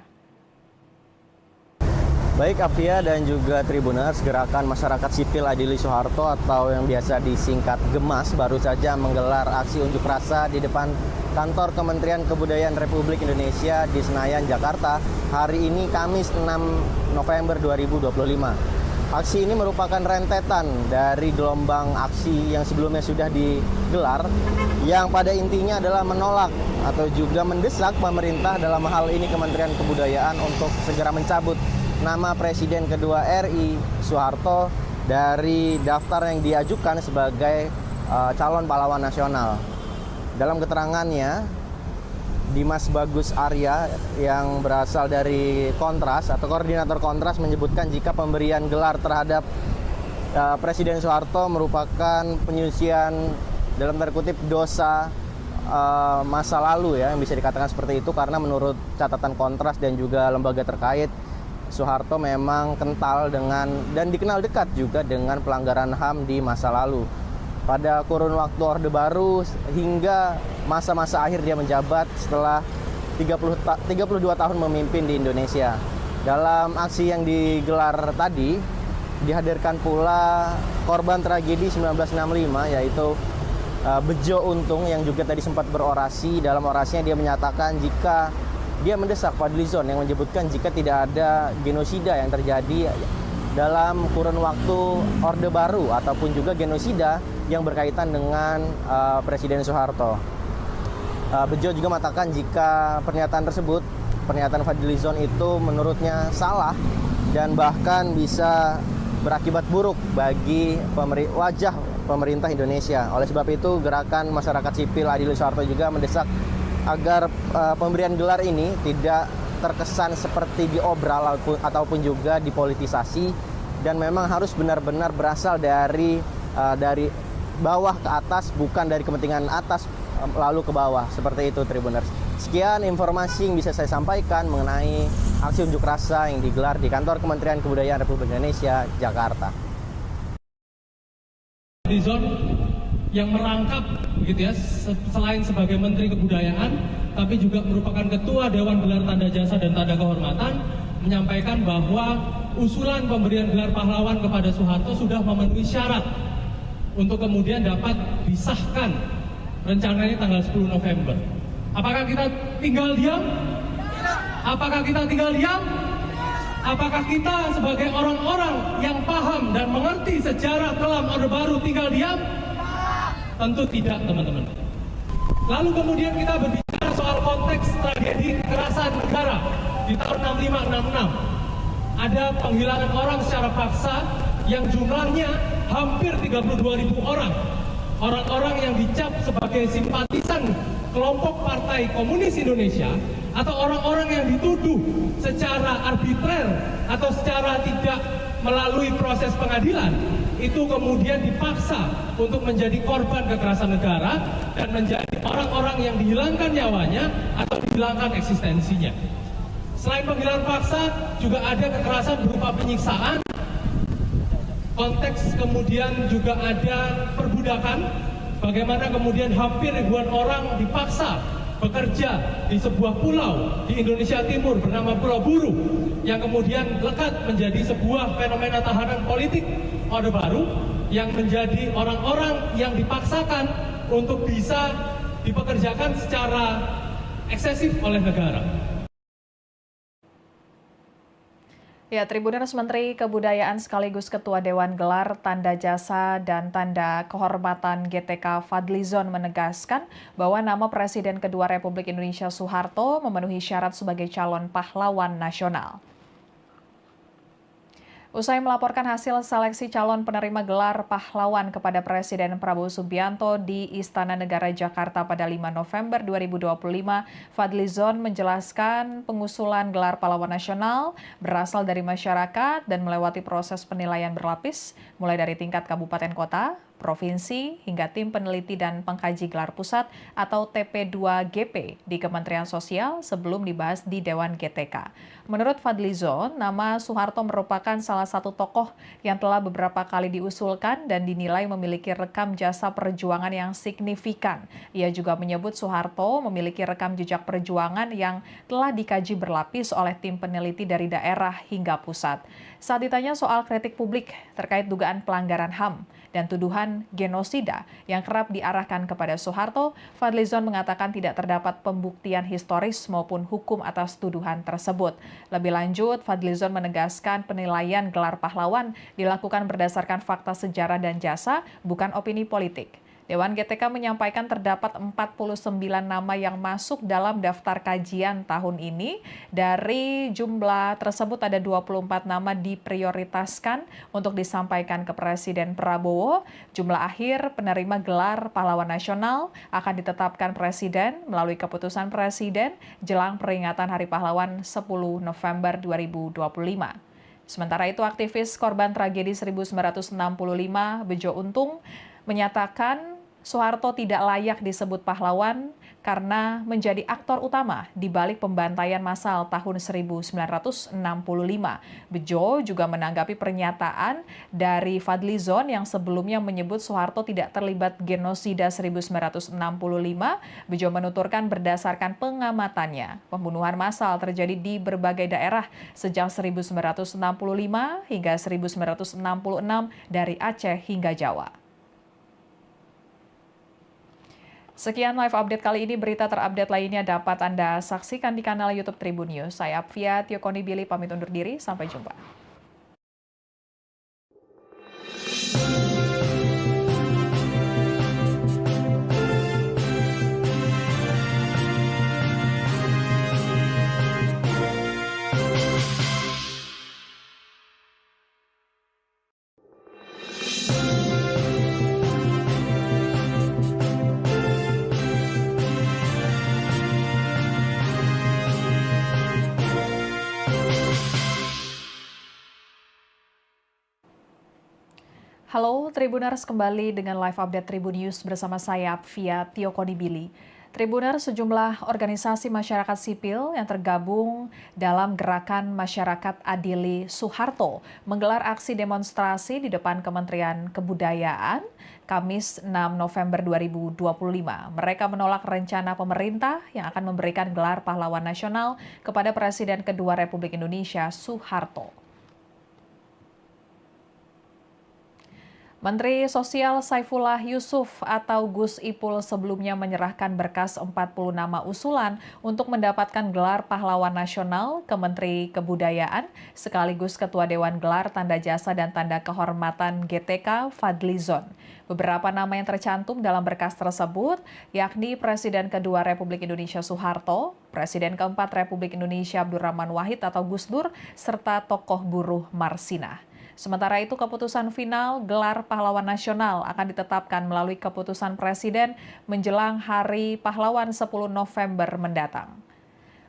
Baik Apvia dan juga Tribuners, Gerakan Masyarakat Sipil Adili Soeharto atau yang biasa disingkat GEMAS baru saja menggelar aksi unjuk rasa di depan kantor Kementerian Kebudayaan Republik Indonesia di Senayan, Jakarta hari ini Kamis 6 November 2025. Aksi ini merupakan rentetan dari gelombang aksi yang sebelumnya sudah digelar yang pada intinya adalah menolak atau juga mendesak pemerintah dalam hal ini Kementerian Kebudayaan untuk segera mencabut nama Presiden kedua RI Soeharto dari daftar yang diajukan sebagai calon pahlawan nasional. Dalam keterangannya, Dimas Bagus Arya yang berasal dari Kontras atau koordinator Kontras menyebutkan jika pemberian gelar terhadap Presiden Soeharto merupakan penyucian dalam tanda kutip dosa masa lalu ya, yang bisa dikatakan seperti itu karena menurut catatan Kontras dan juga lembaga terkait Soeharto memang kental dengan dan dikenal dekat juga dengan pelanggaran HAM di masa lalu. Pada kurun waktu Orde Baru hingga masa-masa akhir dia menjabat setelah 32 tahun memimpin di Indonesia. Dalam aksi yang digelar tadi, dihadirkan pula korban tragedi 1965 yaitu Bejo Untung yang juga tadi sempat berorasi. Dalam orasinya dia menyatakan jika dia mendesak Fadlizon yang menyebutkan jika tidak ada genosida yang terjadi dalam kurun waktu Orde Baru ataupun juga genosida yang berkaitan dengan Presiden Soeharto. Bejo juga mengatakan jika pernyataan tersebut, pernyataan Fadlizon itu menurutnya salah dan bahkan bisa berakibat buruk bagi wajah pemerintah Indonesia. Oleh sebab itu, Gerakan Masyarakat Sipil Adilis Soeharto juga mendesak agar pemberian gelar ini tidak terkesan seperti diobral ataupun juga dipolitisasi, dan memang harus benar-benar berasal dari bawah ke atas, bukan dari kepentingan atas lalu ke bawah. Seperti itu, Tribuners. Sekian informasi yang bisa saya sampaikan mengenai aksi unjuk rasa yang digelar di kantor Kementerian Kebudayaan Republik Indonesia, Jakarta. Fadlizon yang merangkap begitu ya, selain sebagai Menteri Kebudayaan, tapi juga merupakan Ketua Dewan Gelar Tanda Jasa dan Tanda Kehormatan, menyampaikan bahwa usulan pemberian gelar pahlawan kepada Soeharto sudah memenuhi syarat untuk kemudian dapat disahkan rencananya tanggal 10 November. Apakah kita tinggal diam? Apakah kita tinggal diam? Apakah kita sebagai orang-orang yang paham dan mengerti sejarah kelam Orde Baru tinggal diam? Tentu tidak, teman-teman. Lalu kemudian kita berbicara soal konteks tragedi kekerasan negara di tahun 65-66. Ada penghilangan orang secara paksa yang jumlahnya hampir 32.000 orang. Orang-orang yang dicap sebagai simpatisan kelompok Partai Komunis Indonesia, atau orang-orang yang dituduh secara arbitrer atau secara tidak melalui proses pengadilan, itu kemudian dipaksa untuk menjadi korban kekerasan negara dan menjadi orang-orang yang dihilangkan nyawanya atau dihilangkan eksistensinya. Selain penghilangan paksa, juga ada kekerasan berupa penyiksaan. Konteks kemudian juga ada perbudakan, bagaimana kemudian hampir ribuan orang dipaksa bekerja di sebuah pulau di Indonesia Timur bernama Pulau Buru, yang kemudian lekat menjadi sebuah fenomena tahanan politik Orde Baru, yang menjadi orang-orang yang dipaksakan untuk bisa dipekerjakan secara eksesif oleh negara. Ya, Tribuners, Menteri Kebudayaan sekaligus Ketua Dewan Gelar Tanda Jasa dan Tanda Kehormatan GTK Fadlizon menegaskan bahwa nama Presiden kedua Republik Indonesia Soeharto memenuhi syarat sebagai calon pahlawan nasional. Usai melaporkan hasil seleksi calon penerima gelar pahlawan kepada Presiden Prabowo Subianto di Istana Negara Jakarta pada 5 November 2025, Fadlizon menjelaskan pengusulan gelar pahlawan nasional berasal dari masyarakat dan melewati proses penilaian berlapis, mulai dari tingkat kabupaten kota, provinsi, hingga tim peneliti dan pengkaji gelar pusat atau TP2GP di Kementerian Sosial sebelum dibahas di Dewan GTK. Menurut Fadlizon, nama Soeharto merupakan salah satu tokoh yang telah beberapa kali diusulkan dan dinilai memiliki rekam jasa perjuangan yang signifikan. Ia juga menyebut Soeharto memiliki rekam jejak perjuangan yang telah dikaji berlapis oleh tim peneliti dari daerah hingga pusat. Saat ditanya soal kritik publik terkait dugaan pelanggaran HAM dan tuduhan genosida yang kerap diarahkan kepada Soeharto, Fadlizon mengatakan tidak terdapat pembuktian historis maupun hukum atas tuduhan tersebut. Lebih lanjut, Fadlizon menegaskan penilaian gelar pahlawan dilakukan berdasarkan fakta sejarah dan jasa, bukan opini politik. Dewan GTK menyampaikan terdapat 49 nama yang masuk dalam daftar kajian tahun ini. Dari jumlah tersebut ada 24 nama diprioritaskan untuk disampaikan ke Presiden Prabowo. Jumlah akhir penerima gelar pahlawan nasional akan ditetapkan Presiden melalui keputusan Presiden jelang peringatan Hari Pahlawan 10 November 2025. Sementara itu, aktivis korban tragedi 1965 Bejo Untung menyatakan Soeharto tidak layak disebut pahlawan karena menjadi aktor utama di balik pembantaian massal tahun 1965. Bejo juga menanggapi pernyataan dari Fadlizon yang sebelumnya menyebut Soeharto tidak terlibat genosida 1965. Bejo menuturkan berdasarkan pengamatannya, pembunuhan massal terjadi di berbagai daerah sejak 1965 hingga 1966 dari Aceh hingga Jawa. Sekian live update kali ini. Berita terupdate lainnya dapat Anda saksikan di kanal YouTube Tribun News. Saya Apvia Tiokoni Billy pamit undur diri. Sampai jumpa. Halo Tribuners, kembali dengan live update Tribun News bersama saya Apvia Tiokonibili. Tribuners, sejumlah organisasi masyarakat sipil yang tergabung dalam Gerakan Masyarakat Adili Soeharto menggelar aksi demonstrasi di depan Kementerian Kebudayaan Kamis 6 November 2025. Mereka menolak rencana pemerintah yang akan memberikan gelar pahlawan nasional kepada Presiden kedua Republik Indonesia Soeharto. Menteri Sosial Saifullah Yusuf atau Gus Ipul sebelumnya menyerahkan berkas 40 nama usulan untuk mendapatkan gelar pahlawan nasional ke Menteri Kebudayaan sekaligus Ketua Dewan Gelar Tanda Jasa dan Tanda Kehormatan GTK Fadlizon. Beberapa nama yang tercantum dalam berkas tersebut yakni Presiden kedua Republik Indonesia Soeharto, Presiden keempat Republik Indonesia Abdurrahman Wahid atau Gus Dur, serta tokoh buruh Marsinah. Sementara itu, keputusan final gelar pahlawan nasional akan ditetapkan melalui keputusan Presiden menjelang Hari Pahlawan 10 November mendatang.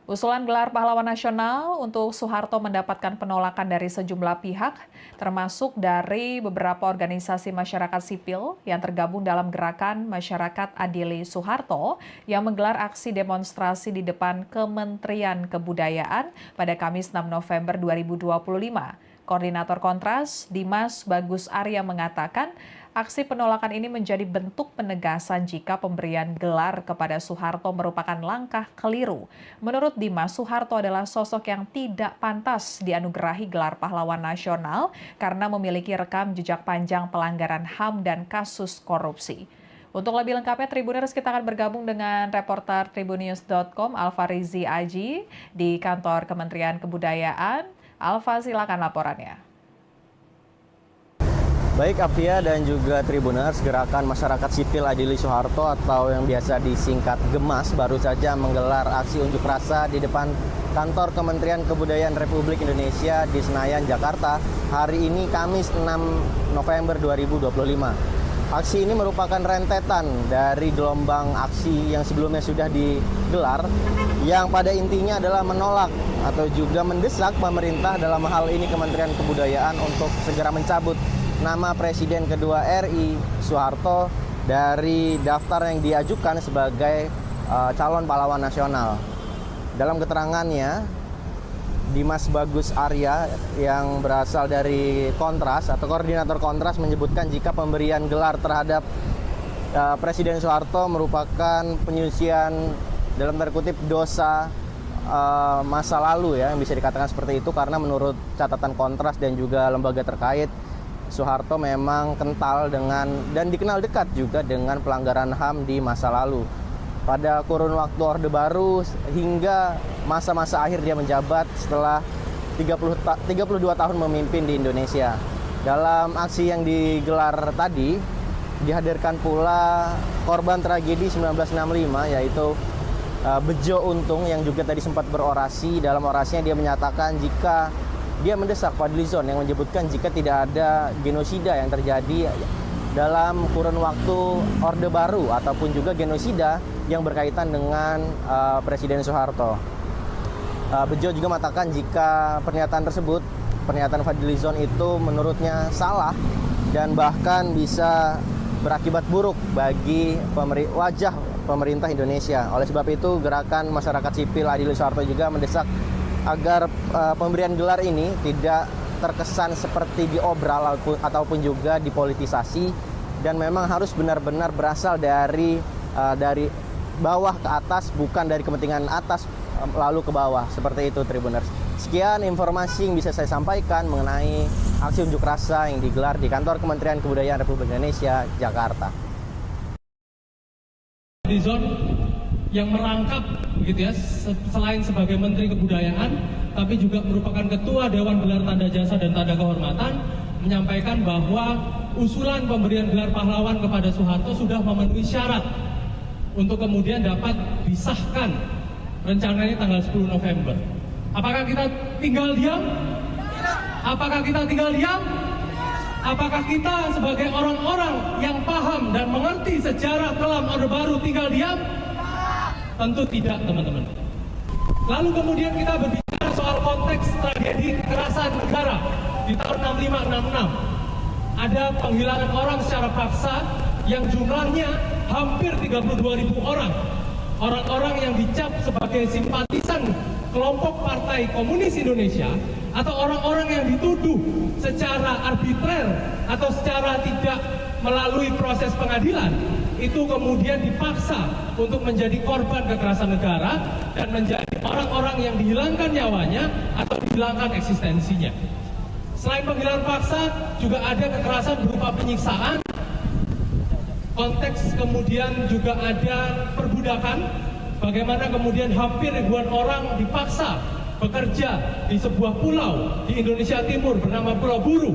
Usulan gelar pahlawan nasional untuk Soeharto mendapatkan penolakan dari sejumlah pihak, termasuk dari beberapa organisasi masyarakat sipil yang tergabung dalam Gerakan Masyarakat Adili Soeharto yang menggelar aksi demonstrasi di depan Kementerian Kebudayaan pada Kamis 6 November 2025. Koordinator Kontras, Dimas Bagus Arya mengatakan, aksi penolakan ini menjadi bentuk penegasan jika pemberian gelar kepada Soeharto merupakan langkah keliru. Menurut Dimas, Soeharto adalah sosok yang tidak pantas dianugerahi gelar pahlawan nasional karena memiliki rekam jejak panjang pelanggaran HAM dan kasus korupsi. Untuk lebih lengkapnya, Tribuners, kita akan bergabung dengan reporter tribunnews.com Alfa Rizi Aji di kantor Kementerian Kebudayaan. Alfa, silakan laporannya. Baik Apvia dan juga Tribuners, Gerakan Masyarakat Sipil Adili Soeharto atau yang biasa disingkat GEMAS baru saja menggelar aksi unjuk rasa di depan kantor Kementerian Kebudayaan Republik Indonesia di Senayan, Jakarta hari ini Kamis 6 November 2025. Aksi ini merupakan rentetan dari gelombang aksi yang sebelumnya sudah digelar yang pada intinya adalah menolak atau juga mendesak pemerintah dalam hal ini Kementerian Kebudayaan untuk segera mencabut nama Presiden kedua RI Soeharto dari daftar yang diajukan sebagai calon pahlawan nasional. Dalam keterangannya, Dimas Bagus Arya yang berasal dari Kontras atau koordinator Kontras menyebutkan jika pemberian gelar terhadap Presiden Soeharto merupakan penyucian dalam tanda kutip dosa masa lalu ya, yang bisa dikatakan seperti itu karena menurut catatan Kontras dan juga lembaga terkait, Soeharto memang kental dengan dan dikenal dekat juga dengan pelanggaran HAM di masa lalu. Pada kurun waktu Orde Baru hingga masa-masa akhir dia menjabat setelah 32 tahun memimpin di Indonesia. Dalam aksi yang digelar tadi, dihadirkan pula korban tragedi 1965 yaitu Bejo Untung yang juga tadi sempat berorasi. Dalam orasinya dia menyatakan jika dia mendesak Fadlizon yang menyebutkan jika tidak ada genosida yang terjadi dalam kurun waktu Orde Baru ataupun juga genosida yang berkaitan dengan Presiden Soeharto. Bejo juga mengatakan jika pernyataan tersebut, pernyataan Fadlizon itu menurutnya salah dan bahkan bisa berakibat buruk bagi wajah pemerintah Indonesia. Oleh sebab itu, Gerakan Masyarakat Sipil Adili Soeharto juga mendesak agar pemberian gelar ini tidak terkesan seperti diobral ataupun juga dipolitisasi dan memang harus benar-benar berasal dari bawah ke atas, bukan dari kepentingan atas lalu ke bawah. Seperti itu, Tribuners. Sekian informasi yang bisa saya sampaikan mengenai aksi unjuk rasa yang digelar di kantor Kementerian Kebudayaan Republik Indonesia, Jakarta. Fadlizon yang merangkap begitu ya, selain sebagai Menteri Kebudayaan, tapi juga merupakan Ketua Dewan Gelar Tanda Jasa dan Tanda Kehormatan, menyampaikan bahwa usulan pemberian gelar pahlawan kepada Soeharto sudah memenuhi syarat untuk kemudian dapat disahkan rencananya tanggal 10 November. Apakah kita tinggal diam? Apakah kita tinggal diam? Apakah kita sebagai orang-orang yang paham dan mengerti sejarah kelam Orde Baru tinggal diam? Tentu tidak, teman-teman. Lalu kemudian kita berbicara soal konteks tragedi kekerasan negara di tahun 65-66. ada penghilangan orang secara paksa yang jumlahnya hampir 32.000 orang. Orang-orang yang dicap sebagai simpatisan kelompok Partai Komunis Indonesia atau orang-orang yang dituduh secara arbitrer atau secara tidak melalui proses pengadilan itu kemudian dipaksa untuk menjadi korban kekerasan negara dan menjadi orang-orang yang dihilangkan nyawanya atau dihilangkan eksistensinya. Selain penghilangan paksa, juga ada kekerasan berupa penyiksaan, konteks kemudian juga ada perbudakan, bagaimana kemudian hampir ribuan orang dipaksa bekerja di sebuah pulau di Indonesia Timur bernama Pulau Buru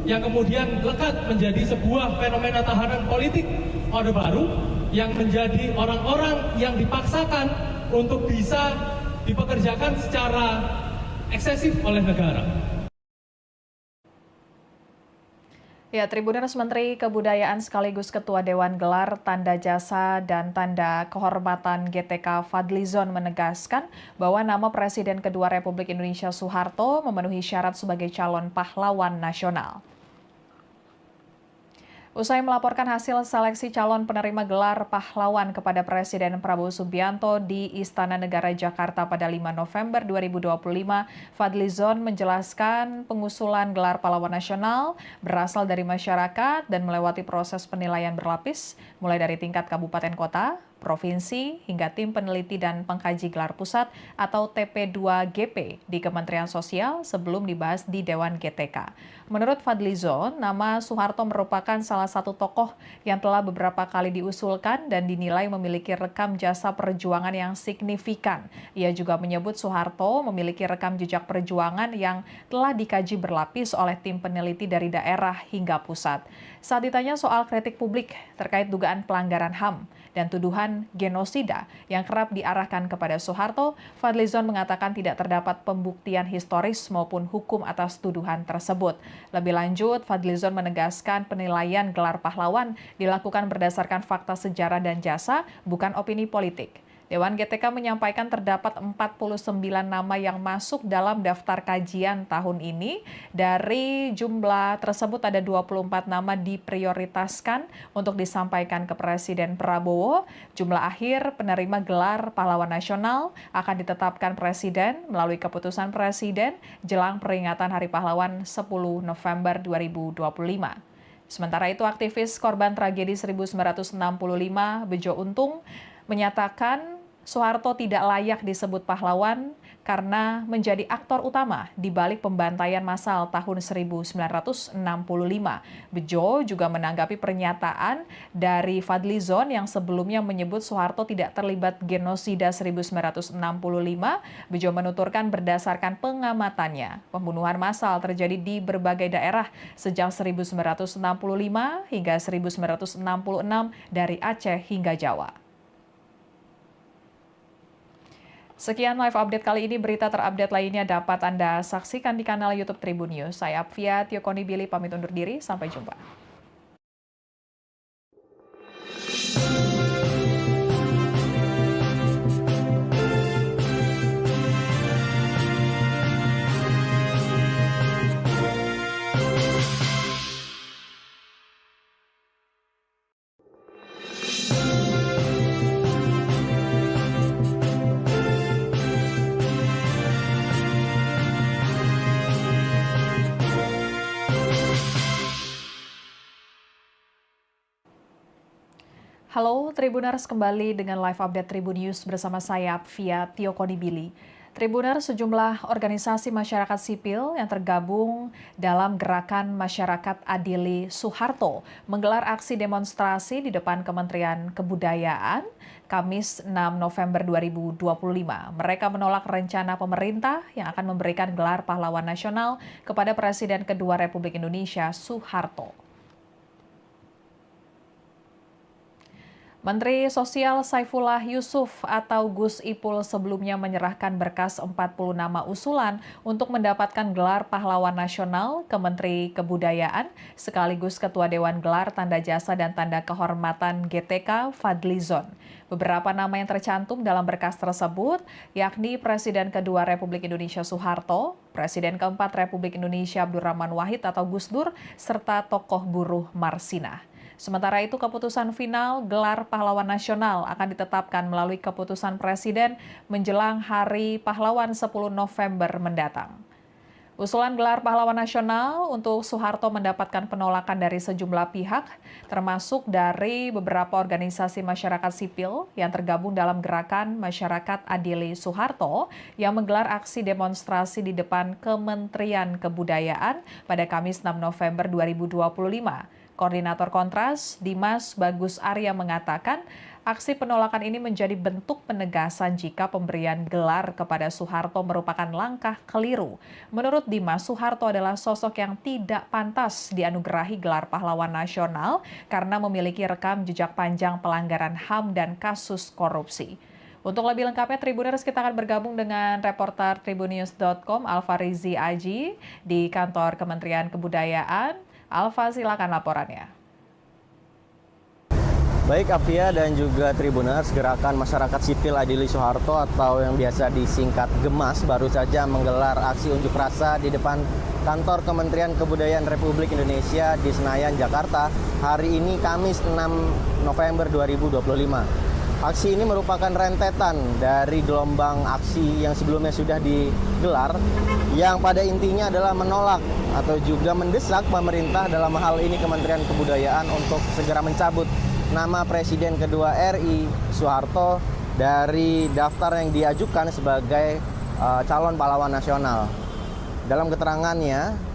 yang kemudian lekat menjadi sebuah fenomena tahanan politik Orde Baru yang menjadi orang-orang yang dipaksakan untuk bisa dipekerjakan secara eksesif oleh negara. Ya, Tribuners Menteri Kebudayaan sekaligus Ketua Dewan Gelar Tanda Jasa dan Tanda Kehormatan GTK Fadlizon menegaskan bahwa nama Presiden kedua Republik Indonesia Soeharto memenuhi syarat sebagai calon pahlawan nasional. Usai melaporkan hasil seleksi calon penerima gelar pahlawan kepada Presiden Prabowo Subianto di Istana Negara Jakarta pada 5 November 2025, Fadlizon menjelaskan pengusulan gelar pahlawan nasional berasal dari masyarakat dan melewati proses penilaian berlapis, mulai dari tingkat kabupaten kota, provinsi, hingga tim peneliti dan pengkaji gelar pusat atau TP2GP di Kementerian Sosial sebelum dibahas di Dewan GTK. Menurut Fadlizon, nama Soeharto merupakan salah satu tokoh yang telah beberapa kali diusulkan dan dinilai memiliki rekam jasa perjuangan yang signifikan. Ia juga menyebut Soeharto memiliki rekam jejak perjuangan yang telah dikaji berlapis oleh tim peneliti dari daerah hingga pusat. Saat ditanya soal kritik publik terkait dugaan pelanggaran HAM dan tuduhan genosida yang kerap diarahkan kepada Soeharto, Fadlizon mengatakan tidak terdapat pembuktian historis maupun hukum atas tuduhan tersebut. Lebih lanjut, Fadlizon menegaskan penilaian gelar pahlawan dilakukan berdasarkan fakta sejarah dan jasa, bukan opini politik. Dewan GTK menyampaikan terdapat 49 nama yang masuk dalam daftar kajian tahun ini. Dari jumlah tersebut ada 24 nama diprioritaskan untuk disampaikan ke Presiden Prabowo. Jumlah akhir penerima gelar pahlawan nasional akan ditetapkan Presiden melalui keputusan Presiden jelang peringatan Hari Pahlawan 10 November 2025. Sementara itu, aktivis korban tragedi 1965 Bejo Untung menyatakan Soeharto tidak layak disebut pahlawan karena menjadi aktor utama di balik pembantaian massal tahun 1965. Bejo juga menanggapi pernyataan dari Fadlizon yang sebelumnya menyebut Soeharto tidak terlibat genosida 1965. Bejo menuturkan berdasarkan pengamatannya, pembunuhan massal terjadi di berbagai daerah sejak 1965 hingga 1966 dari Aceh hingga Jawa. Sekian live update kali ini, berita terupdate lainnya dapat Anda saksikan di kanal YouTube Tribun News. Saya Apvia Tiokonibili pamit undur diri, sampai jumpa. Halo Tribuners, kembali dengan live update Tribun News bersama saya Apvia Tiokonibili. Tribuners, sejumlah organisasi masyarakat sipil yang tergabung dalam Gerakan Masyarakat Adili Soeharto menggelar aksi demonstrasi di depan Kementerian Kebudayaan Kamis 6 November 2025. Mereka menolak rencana pemerintah yang akan memberikan gelar pahlawan nasional kepada Presiden kedua Republik Indonesia Soeharto. Menteri Sosial Saifullah Yusuf atau Gus Ipul sebelumnya menyerahkan berkas 40 nama usulan untuk mendapatkan gelar pahlawan nasional ke Menteri Kebudayaan sekaligus Ketua Dewan Gelar Tanda Jasa dan Tanda Kehormatan GTK Fadlizon. Beberapa nama yang tercantum dalam berkas tersebut yakni Presiden kedua Republik Indonesia Soeharto, Presiden keempat Republik Indonesia Abdurrahman Wahid atau Gus Dur, serta tokoh buruh Marsina. Sementara itu, keputusan final gelar pahlawan nasional akan ditetapkan melalui keputusan Presiden menjelang Hari Pahlawan 10 November mendatang. Usulan gelar pahlawan nasional untuk Soeharto mendapatkan penolakan dari sejumlah pihak, termasuk dari beberapa organisasi masyarakat sipil yang tergabung dalam gerakan Masyarakat Adili Soeharto yang menggelar aksi demonstrasi di depan Kementerian Kebudayaan pada Kamis 6 November 2025. Koordinator Kontras, Dimas Bagus Arya mengatakan, aksi penolakan ini menjadi bentuk penegasan jika pemberian gelar kepada Soeharto merupakan langkah keliru. Menurut Dimas, Soeharto adalah sosok yang tidak pantas dianugerahi gelar pahlawan nasional karena memiliki rekam jejak panjang pelanggaran HAM dan kasus korupsi. Untuk lebih lengkapnya, Tribuners, kita akan bergabung dengan reporter tribunnews.com Alfa Rizi Aji di kantor Kementerian Kebudayaan. Alfa, silakan laporannya. Baik Apia dan juga Tribuners, Gerakan Masyarakat Sipil Adili Soeharto atau yang biasa disingkat GEMAS baru saja menggelar aksi unjuk rasa di depan kantor Kementerian Kebudayaan Republik Indonesia di Senayan, Jakarta hari ini Kamis 6 November 2025. Aksi ini merupakan rentetan dari gelombang aksi yang sebelumnya sudah digelar yang pada intinya adalah menolak atau juga mendesak pemerintah dalam hal ini Kementerian Kebudayaan untuk segera mencabut nama Presiden kedua RI Soeharto dari daftar yang diajukan sebagai calon pahlawan nasional. Dalam keterangannya,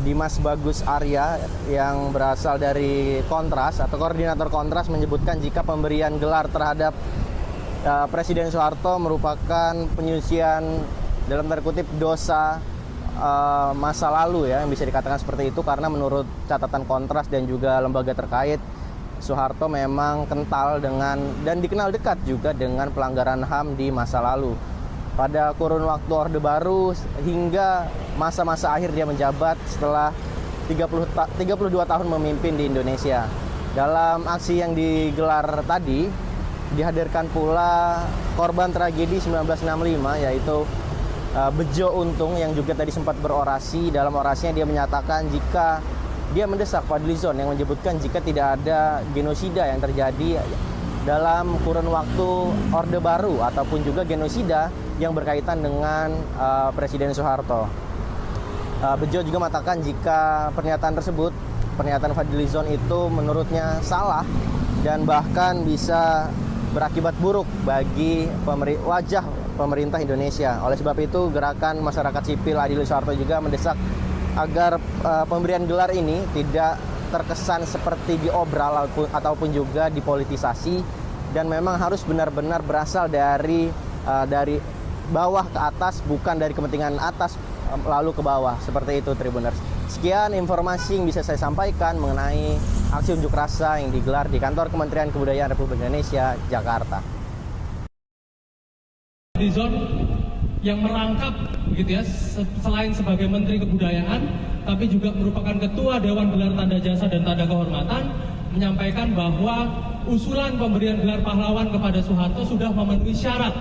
Dimas Bagus Arya yang berasal dari Kontras atau koordinator Kontras menyebutkan jika pemberian gelar terhadap Presiden Soeharto merupakan penyucian dalam tanda kutip dosa masa lalu ya, yang bisa dikatakan seperti itu karena menurut catatan Kontras dan juga lembaga terkait, Soeharto memang kental dengan dan dikenal dekat juga dengan pelanggaran HAM di masa lalu. Pada kurun waktu Orde Baru hingga masa-masa akhir dia menjabat setelah 32 tahun memimpin di Indonesia. Dalam aksi yang digelar tadi, dihadirkan pula korban tragedi 1965 yaitu Bejo Untung yang juga tadi sempat berorasi. Dalam orasinya dia menyatakan jika dia mendesak Fadlizon yang menyebutkan jika tidak ada genosida yang terjadi dalam kurun waktu Orde Baru ataupun juga genosida yang berkaitan dengan Presiden Soeharto. Bejo juga mengatakan jika pernyataan Fadlizon itu menurutnya salah dan bahkan bisa berakibat buruk bagi wajah pemerintah Indonesia. Oleh sebab itu, Gerakan Masyarakat Sipil Adili Soeharto juga mendesak agar pemberian gelar ini tidak terkesan seperti diobral ataupun juga dipolitisasi dan memang harus benar-benar berasal dari bawah ke atas, bukan dari kepentingan atas lalu ke bawah. Seperti itu, Tribuners. Sekian informasi yang bisa saya sampaikan mengenai aksi unjuk rasa yang digelar di kantor Kementerian Kebudayaan Republik Indonesia, Jakarta. Fadlizon yang merangkap begitu ya, selain sebagai Menteri Kebudayaan, tapi juga merupakan Ketua Dewan Gelar Tanda Jasa dan Tanda Kehormatan, menyampaikan bahwa usulan pemberian gelar pahlawan kepada Soeharto sudah memenuhi syarat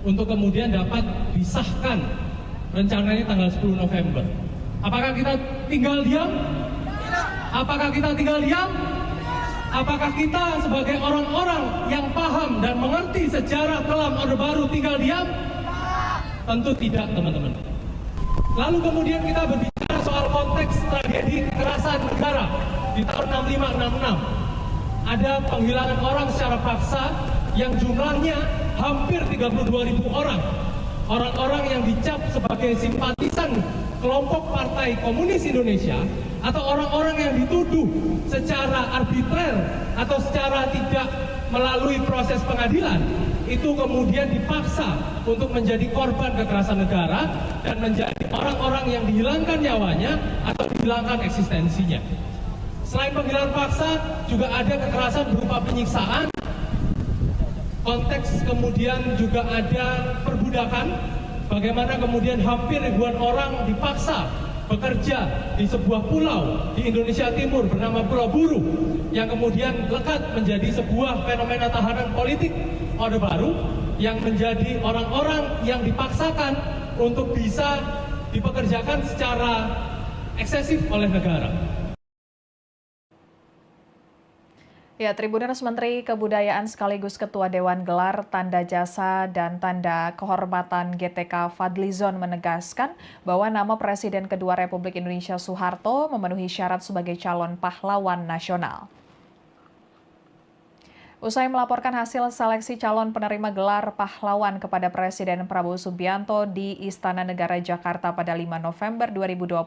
untuk kemudian dapat disahkan rencananya tanggal 10 November. Apakah kita tinggal diam? Apakah kita tinggal diam? Apakah kita sebagai orang-orang yang paham dan mengerti sejarah kelam Orde Baru tinggal diam? Tentu tidak, teman-teman. Lalu kemudian kita berbicara soal konteks tragedi kekerasan negara di tahun 65-66. Ada penghilangan orang secara paksa yang jumlahnya hampir 32.000 orang. Orang-orang yang dicap sebagai simpatisan kelompok Partai Komunis Indonesia atau orang-orang yang dituduh secara arbitrer atau secara tidak melalui proses pengadilan itu kemudian dipaksa untuk menjadi korban kekerasan negara dan menjadi orang-orang yang dihilangkan nyawanya atau dihilangkan eksistensinya. Selain penghilangan paksa, juga ada kekerasan berupa penyiksaan, konteks kemudian juga ada perbudakan, bagaimana kemudian hampir ribuan orang dipaksa bekerja di sebuah pulau di Indonesia Timur bernama Pulau Buru, yang kemudian lekat menjadi sebuah fenomena tahanan politik Orde Baru, yang menjadi orang-orang yang dipaksakan untuk bisa dipekerjakan secara eksesif oleh negara. Ya, Tribuners, Menteri Kebudayaan sekaligus Ketua Dewan Gelar Tanda Jasa dan Tanda Kehormatan GTK Fadlizon menegaskan bahwa nama Presiden kedua Republik Indonesia Soeharto memenuhi syarat sebagai calon pahlawan nasional. Usai melaporkan hasil seleksi calon penerima gelar pahlawan kepada Presiden Prabowo Subianto di Istana Negara Jakarta pada 5 November 2025,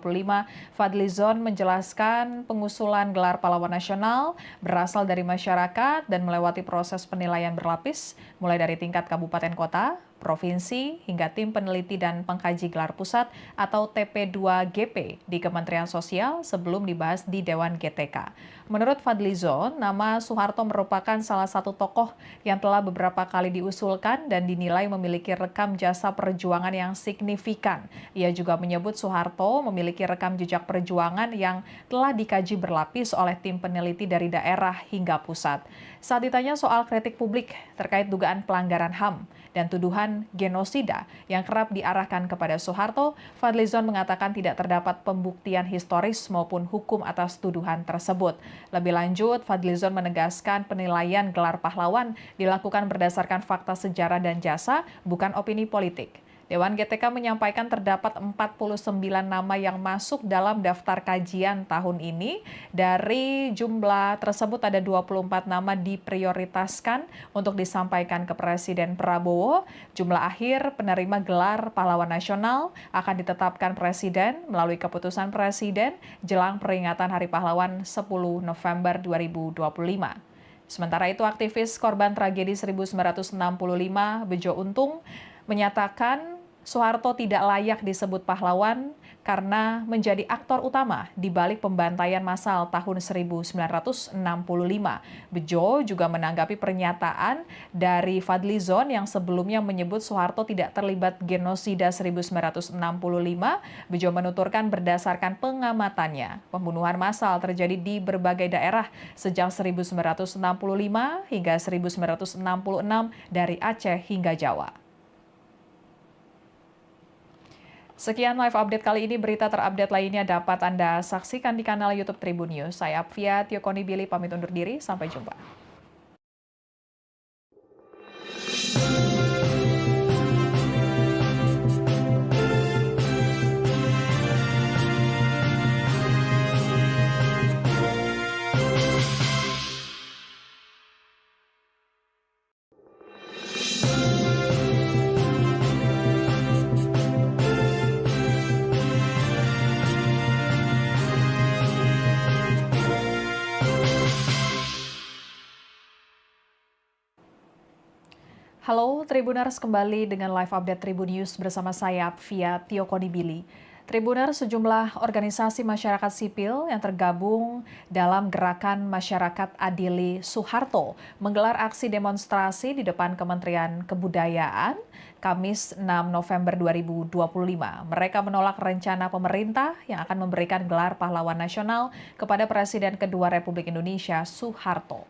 Fadlizon menjelaskan pengusulan gelar pahlawan nasional berasal dari masyarakat dan melewati proses penilaian berlapis, mulai dari tingkat kabupaten kota, provinsi, hingga tim peneliti dan pengkaji gelar pusat atau TP2GP di Kementerian Sosial sebelum dibahas di Dewan GTK. Menurut Fadlizon, nama Soeharto merupakan salah satu tokoh yang telah beberapa kali diusulkan dan dinilai memiliki rekam jasa perjuangan yang signifikan. Ia juga menyebut Soeharto memiliki rekam jejak perjuangan yang telah dikaji berlapis oleh tim peneliti dari daerah hingga pusat. Saat ditanya soal kritik publik terkait dugaan pelanggaran HAM dan tuduhan genosida yang kerap diarahkan kepada Soeharto, Fadlizon mengatakan tidak terdapat pembuktian historis maupun hukum atas tuduhan tersebut. Lebih lanjut, Fadlizon menegaskan penilaian gelar pahlawan dilakukan berdasarkan fakta sejarah dan jasa, bukan opini politik. Dewan GTK menyampaikan terdapat 49 nama yang masuk dalam daftar kajian tahun ini. Dari jumlah tersebut ada 24 nama diprioritaskan untuk disampaikan ke Presiden Prabowo. Jumlah akhir penerima gelar pahlawan nasional akan ditetapkan Presiden melalui keputusan Presiden jelang peringatan Hari Pahlawan 10 November 2025. Sementara itu, aktivis korban tragedi 1965 Bejo Untung menyatakan Soeharto tidak layak disebut pahlawan karena menjadi aktor utama di balik pembantaian massal tahun 1965. Bejo juga menanggapi pernyataan dari Fadlizon yang sebelumnya menyebut Soeharto tidak terlibat genosida 1965. Bejo menuturkan berdasarkan pengamatannya, pembunuhan massal terjadi di berbagai daerah sejak 1965 hingga 1966 dari Aceh hingga Jawa. Sekian live update kali ini. Berita terupdate lainnya dapat Anda saksikan di kanal YouTube Tribun News. Saya Apvia Tiokonibili pamit undur diri. Sampai jumpa. Halo Tribuners, kembali dengan live update Tribun News bersama saya Apvia Tiokonibili. Tribuners, sejumlah organisasi masyarakat sipil yang tergabung dalam Gerakan Masyarakat Adili Soeharto menggelar aksi demonstrasi di depan Kementerian Kebudayaan Kamis 6 November 2025. Mereka menolak rencana pemerintah yang akan memberikan gelar pahlawan nasional kepada Presiden kedua Republik Indonesia Soeharto.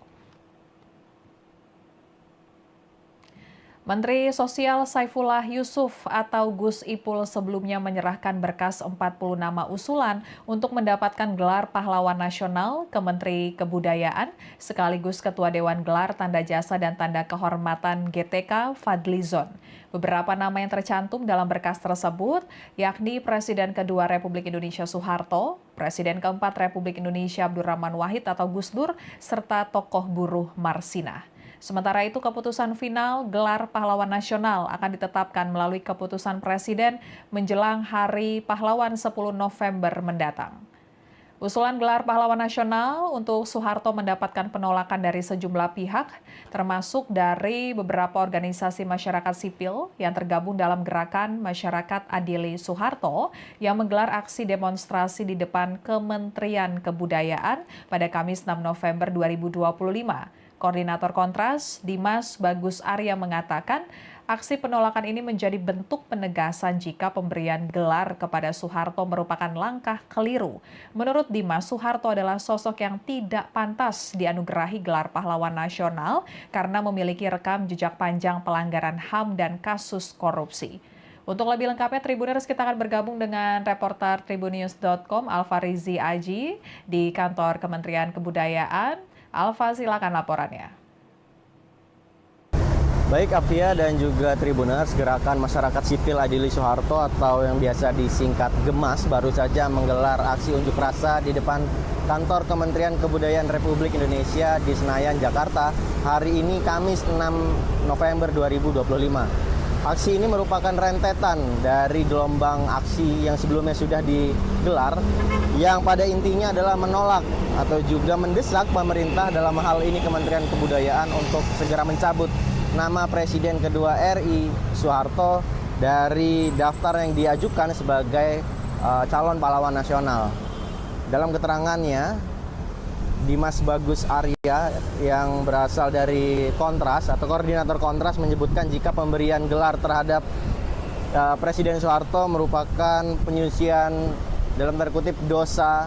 Menteri Sosial Saifullah Yusuf atau Gus Ipul sebelumnya menyerahkan berkas 40 nama usulan untuk mendapatkan gelar pahlawan nasional ke Menteri Kebudayaan sekaligus Ketua Dewan Gelar Tanda Jasa dan Tanda Kehormatan GTK Fadlizon. Beberapa nama yang tercantum dalam berkas tersebut yakni Presiden kedua Republik Indonesia Soeharto, Presiden keempat Republik Indonesia Abdurrahman Wahid atau Gus Dur, serta tokoh buruh Marsinah. Sementara itu, keputusan final gelar pahlawan nasional akan ditetapkan melalui keputusan Presiden menjelang Hari Pahlawan 10 November mendatang. Usulan gelar pahlawan nasional untuk Soeharto mendapatkan penolakan dari sejumlah pihak, termasuk dari beberapa organisasi masyarakat sipil yang tergabung dalam gerakan Masyarakat Adili Soeharto yang menggelar aksi demonstrasi di depan Kementerian Kebudayaan pada Kamis 6 November 2025. Koordinator Kontras, Dimas Bagus Arya mengatakan, aksi penolakan ini menjadi bentuk penegasan jika pemberian gelar kepada Soeharto merupakan langkah keliru. Menurut Dimas, Soeharto adalah sosok yang tidak pantas dianugerahi gelar pahlawan nasional karena memiliki rekam jejak panjang pelanggaran HAM dan kasus korupsi. Untuk lebih lengkapnya, Tribuners, kita akan bergabung dengan reporter tribunnews.com Alfa Rizi Aji di kantor Kementerian Kebudayaan. Alfa, silakan laporannya. Baik Apia dan juga Tribuners, Gerakan Masyarakat Sipil Adili Soeharto atau yang biasa disingkat GEMAS baru saja menggelar aksi unjuk rasa di depan kantor Kementerian Kebudayaan Republik Indonesia di Senayan, Jakarta hari ini Kamis 6 November 2025. Aksi ini merupakan rentetan dari gelombang aksi yang sebelumnya sudah digelar yang pada intinya adalah menolak atau juga mendesak pemerintah dalam hal ini Kementerian Kebudayaan untuk segera mencabut nama Presiden kedua RI Soeharto dari daftar yang diajukan sebagai calon pahlawan nasional. Dalam keterangannya, Dimas Bagus Arya yang berasal dari Kontras atau koordinator Kontras menyebutkan jika pemberian gelar terhadap Presiden Soeharto merupakan penyucian dalam tanda kutip dosa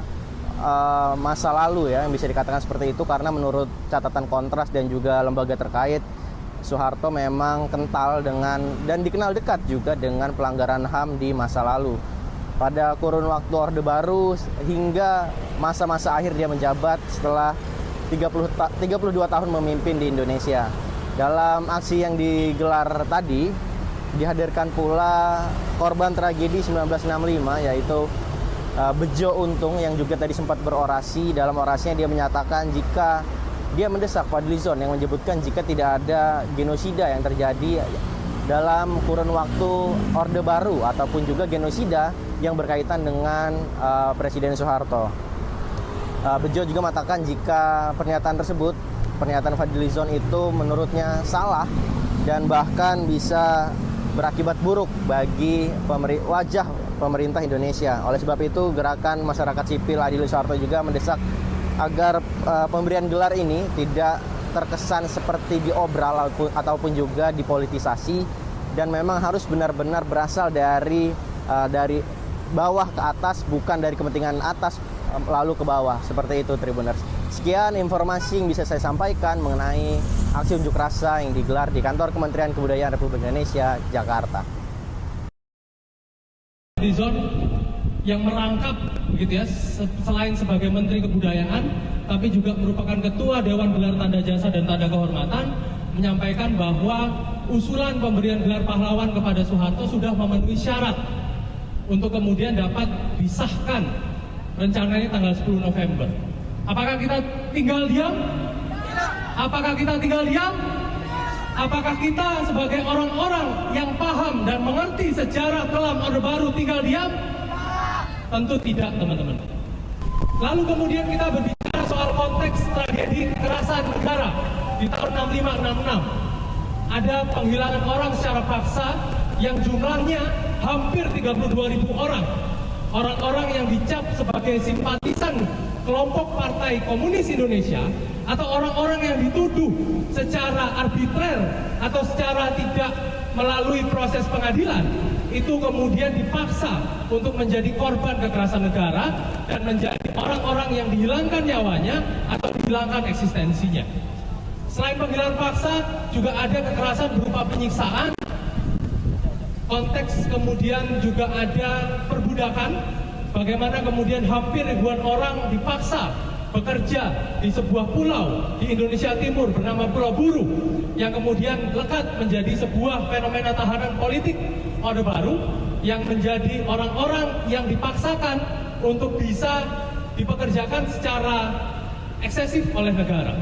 masa lalu ya, yang bisa dikatakan seperti itu karena menurut catatan Kontras dan juga lembaga terkait, Soeharto memang kental dengan dan dikenal dekat juga dengan pelanggaran HAM di masa lalu. Pada kurun waktu Orde Baru hingga masa-masa akhir dia menjabat setelah 32 tahun memimpin di Indonesia. Dalam aksi yang digelar tadi, dihadirkan pula korban tragedi 1965 yaitu Bejo Untung yang juga tadi sempat berorasi. Dalam orasinya dia menyatakan jika dia mendesak Fadlizon yang menyebutkan jika tidak ada genosida yang terjadi dalam kurun waktu Orde Baru ataupun juga genosida yang berkaitan dengan Presiden Soeharto. Bejo juga mengatakan jika pernyataan tersebut, pernyataan Fadlizon itu menurutnya salah dan bahkan bisa berakibat buruk bagi wajah pemerintah Indonesia. Oleh sebab itu, Gerakan Masyarakat Sipil Adili Soeharto juga mendesak agar pemberian gelar ini tidak terkesan seperti diobral ataupun juga dipolitisasi dan memang harus benar-benar berasal dari bawah ke atas, bukan dari kepentingan atas lalu ke bawah. Seperti itu, Tribuners. Sekian informasi yang bisa saya sampaikan mengenai aksi unjuk rasa yang digelar di kantor Kementerian Kebudayaan Republik Indonesia, Jakarta. Yang merangkap begitu ya, selain sebagai Menteri Kebudayaan, tapi juga merupakan Ketua Dewan Gelar Tanda Jasa dan Tanda Kehormatan, menyampaikan bahwa usulan pemberian gelar pahlawan kepada Soeharto sudah memenuhi syarat untuk kemudian dapat disahkan rencananya tanggal 10 November. Apakah kita tinggal diam? Apakah kita tinggal diam? Apakah kita sebagai orang-orang yang paham dan mengerti sejarah kelam Orde Baru tinggal diam? Tentu tidak, teman-teman. Lalu kemudian kita berbicara soal konteks tragedi kekerasan negara di tahun 65-66. Ada penghilangan orang secara paksa yang jumlahnya hampir 32.000 orang. Orang-orang yang dicap sebagai simpatisan kelompok Partai Komunis Indonesia atau orang-orang yang dituduh secara arbitrer atau secara tidak melalui proses pengadilan itu kemudian dipaksa untuk menjadi korban kekerasan negara dan menjadi orang-orang yang dihilangkan nyawanya atau dihilangkan eksistensinya. Selain penghilangan paksa, juga ada kekerasan berupa penyiksaan. Konteks kemudian juga ada perbudakan, bagaimana kemudian hampir ribuan orang dipaksa bekerja di sebuah pulau di Indonesia Timur bernama Pulau Buru yang kemudian lekat menjadi sebuah fenomena tahanan politik Orde Baru yang menjadi orang-orang yang dipaksakan untuk bisa dipekerjakan secara eksesif oleh negara.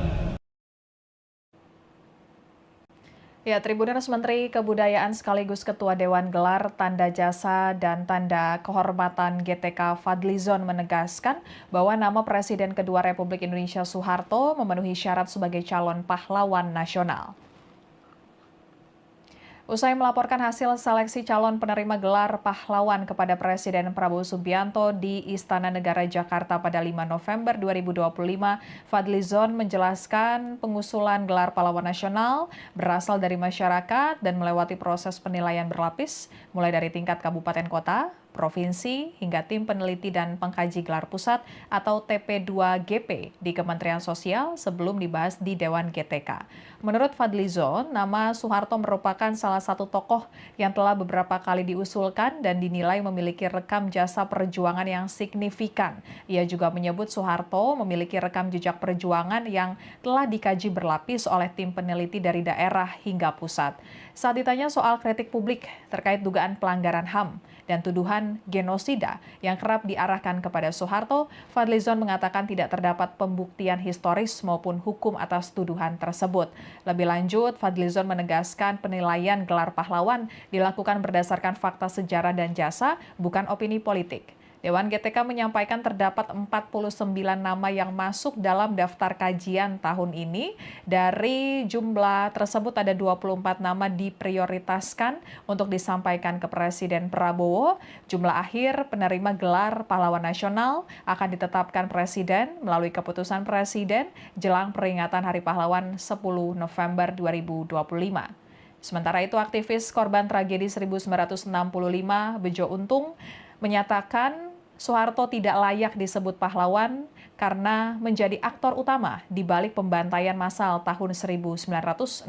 Ya, Tribuners Menteri Kebudayaan sekaligus Ketua Dewan Gelar Tanda Jasa dan Tanda Kehormatan GTK Fadlizon menegaskan bahwa nama Presiden kedua Republik Indonesia Soeharto memenuhi syarat sebagai calon pahlawan nasional. Usai melaporkan hasil seleksi calon penerima gelar pahlawan kepada Presiden Prabowo Subianto di Istana Negara Jakarta pada 5 November 2025, Fadlizon menjelaskan pengusulan gelar pahlawan nasional berasal dari masyarakat dan melewati proses penilaian berlapis, mulai dari tingkat kabupaten kota, provinsi, hingga tim peneliti dan pengkaji gelar pusat atau TP2GP di Kementerian Sosial sebelum dibahas di Dewan GTK. Menurut Fadlizon, nama Soeharto merupakan salah satu tokoh yang telah beberapa kali diusulkan dan dinilai memiliki rekam jasa perjuangan yang signifikan. Ia juga menyebut Soeharto memiliki rekam jejak perjuangan yang telah dikaji berlapis oleh tim peneliti dari daerah hingga pusat. Saat ditanya soal kritik publik terkait dugaan pelanggaran HAM dan tuduhan genosida yang kerap diarahkan kepada Soeharto, Fadlizon mengatakan tidak terdapat pembuktian historis maupun hukum atas tuduhan tersebut. Lebih lanjut, Fadlizon menegaskan penilaian gelar pahlawan dilakukan berdasarkan fakta sejarah dan jasa, bukan opini politik. Dewan GTK menyampaikan terdapat 49 nama yang masuk dalam daftar kajian tahun ini. Dari jumlah tersebut ada 24 nama diprioritaskan untuk disampaikan ke Presiden Prabowo. Jumlah akhir penerima gelar pahlawan nasional akan ditetapkan Presiden melalui keputusan Presiden jelang peringatan Hari Pahlawan 10 November 2025. Sementara itu, aktivis korban tragedi 1965 Bejo Untung menyatakan Soeharto tidak layak disebut pahlawan karena menjadi aktor utama di balik pembantaian massal tahun 1965.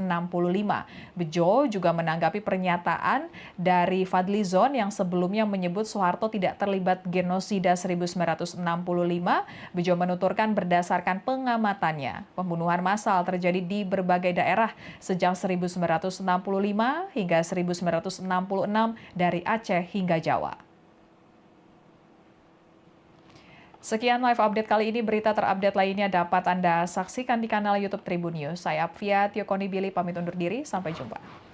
Bejo juga menanggapi pernyataan dari Fadlizon yang sebelumnya menyebut Soeharto tidak terlibat genosida 1965. Bejo menuturkan berdasarkan pengamatannya, pembunuhan massal terjadi di berbagai daerah sejak 1965 hingga 1966 dari Aceh hingga Jawa. Sekian live update kali ini, berita terupdate lainnya dapat Anda saksikan di kanal YouTube Tribun News. Saya Apvia Tiokonibili pamit undur diri, sampai jumpa.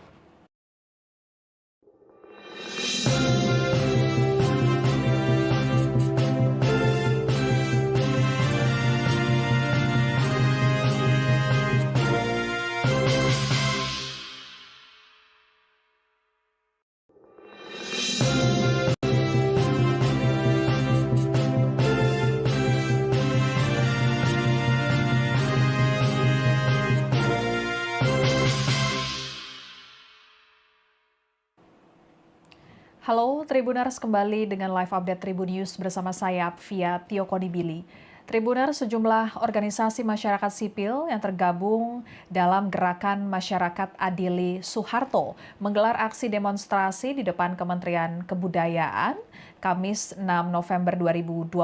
Halo Tribuners, kembali dengan live update Tribun News bersama saya Apvia Tiokonibili. Tribuners, sejumlah organisasi masyarakat sipil yang tergabung dalam Gerakan Masyarakat Adili Soeharto menggelar aksi demonstrasi di depan Kementerian Kebudayaan Kamis 6 November 2025.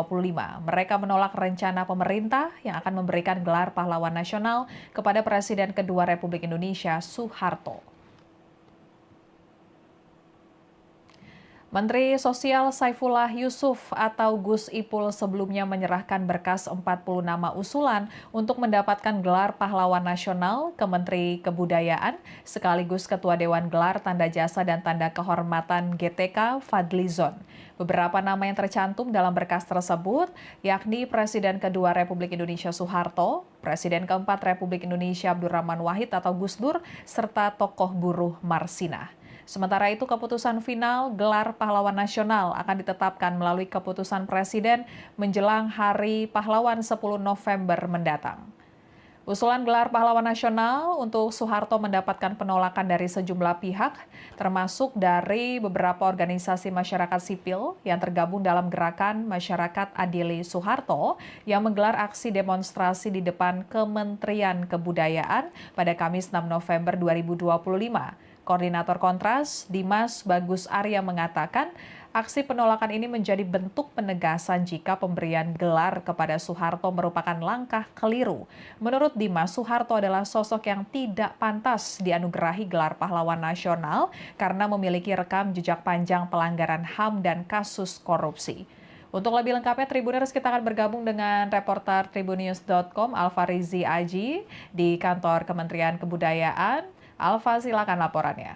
Mereka menolak rencana pemerintah yang akan memberikan gelar pahlawan nasional kepada Presiden kedua Republik Indonesia Soeharto. Menteri Sosial Saifullah Yusuf atau Gus Ipul sebelumnya menyerahkan berkas 40 nama usulan untuk mendapatkan gelar pahlawan nasional ke Menteri Kebudayaan sekaligus Ketua Dewan Gelar Tanda Jasa dan Tanda Kehormatan GTK Fadlizon. Beberapa nama yang tercantum dalam berkas tersebut yakni Presiden kedua Republik Indonesia Soeharto, Presiden keempat Republik Indonesia Abdurrahman Wahid atau Gus Dur, serta tokoh buruh Marsinah. Sementara itu, keputusan final gelar pahlawan nasional akan ditetapkan melalui keputusan Presiden menjelang Hari Pahlawan 10 November mendatang. Usulan gelar pahlawan nasional untuk Soeharto mendapatkan penolakan dari sejumlah pihak, termasuk dari beberapa organisasi masyarakat sipil yang tergabung dalam Gerakan Masyarakat Adili Soeharto yang menggelar aksi demonstrasi di depan Kementerian Kebudayaan pada Kamis 6 November 2025. Koordinator Kontras, Dimas Bagus Arya mengatakan, aksi penolakan ini menjadi bentuk penegasan jika pemberian gelar kepada Soeharto merupakan langkah keliru. Menurut Dimas, Soeharto adalah sosok yang tidak pantas dianugerahi gelar pahlawan nasional karena memiliki rekam jejak panjang pelanggaran HAM dan kasus korupsi. Untuk lebih lengkapnya, Tribuners, kita akan bergabung dengan reporter tribunnews.com Alfarizi Aji di kantor Kementerian Kebudayaan. Alfa, silakan laporannya.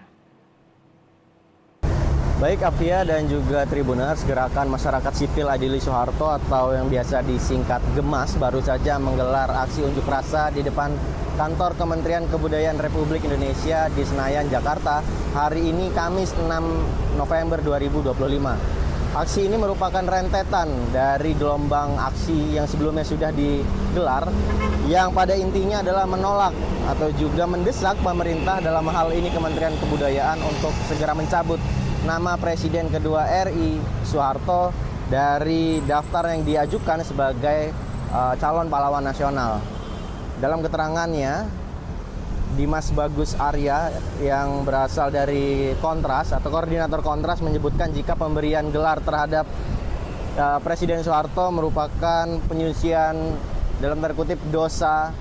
Baik Apia dan juga Tribuners, Gerakan Masyarakat Sipil Adili Soeharto atau yang biasa disingkat GEMAS baru saja menggelar aksi unjuk rasa di depan kantor Kementerian Kebudayaan Republik Indonesia di Senayan, Jakarta hari ini Kamis 6 November 2025. Aksi ini merupakan rentetan dari gelombang aksi yang sebelumnya sudah digelar yang pada intinya adalah menolak atau juga mendesak pemerintah, dalam hal ini Kementerian Kebudayaan, untuk segera mencabut nama Presiden kedua RI Soeharto dari daftar yang diajukan sebagai calon pahlawan nasional. Dalam keterangannya, Dimas Bagus Arya yang berasal dari Kontras atau koordinator Kontras menyebutkan jika pemberian gelar terhadap Presiden Soeharto merupakan penyucian dalam tanda kutip dosa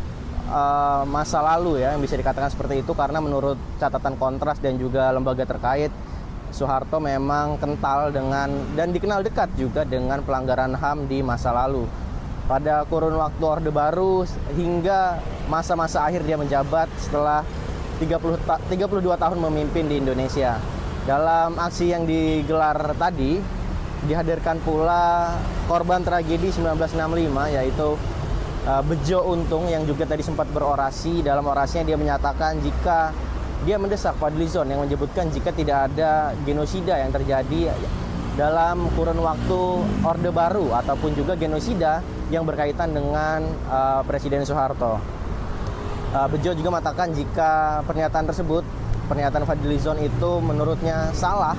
masa lalu, ya, yang bisa dikatakan seperti itu, karena menurut catatan Kontras dan juga lembaga terkait, Soeharto memang kental dengan dan dikenal dekat juga dengan pelanggaran HAM di masa lalu. Pada kurun waktu Orde Baru hingga masa-masa akhir dia menjabat setelah 32 tahun memimpin di Indonesia. Dalam aksi yang digelar tadi, dihadirkan pula korban tragedi 1965, yaitu Bejo Untung, yang juga tadi sempat berorasi. Dalam orasinya dia menyatakan jika dia mendesak Fadlizon yang menyebutkan jika tidak ada genosida yang terjadi dalam kurun waktu Orde Baru ataupun juga genosida yang berkaitan dengan Presiden Soeharto. Bejo juga mengatakan jika pernyataan tersebut, pernyataan Fadlizon itu menurutnya salah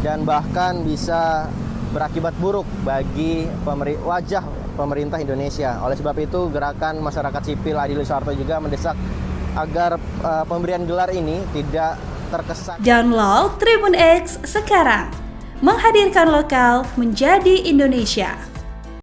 dan bahkan bisa berakibat buruk bagi wajah pemerintah Indonesia. Oleh sebab itu, Gerakan Masyarakat Sipil Adili Soeharto juga mendesak agar pemberian gelar ini tidak terkesan. Download Tribun X sekarang, menghadirkan lokal menjadi Indonesia.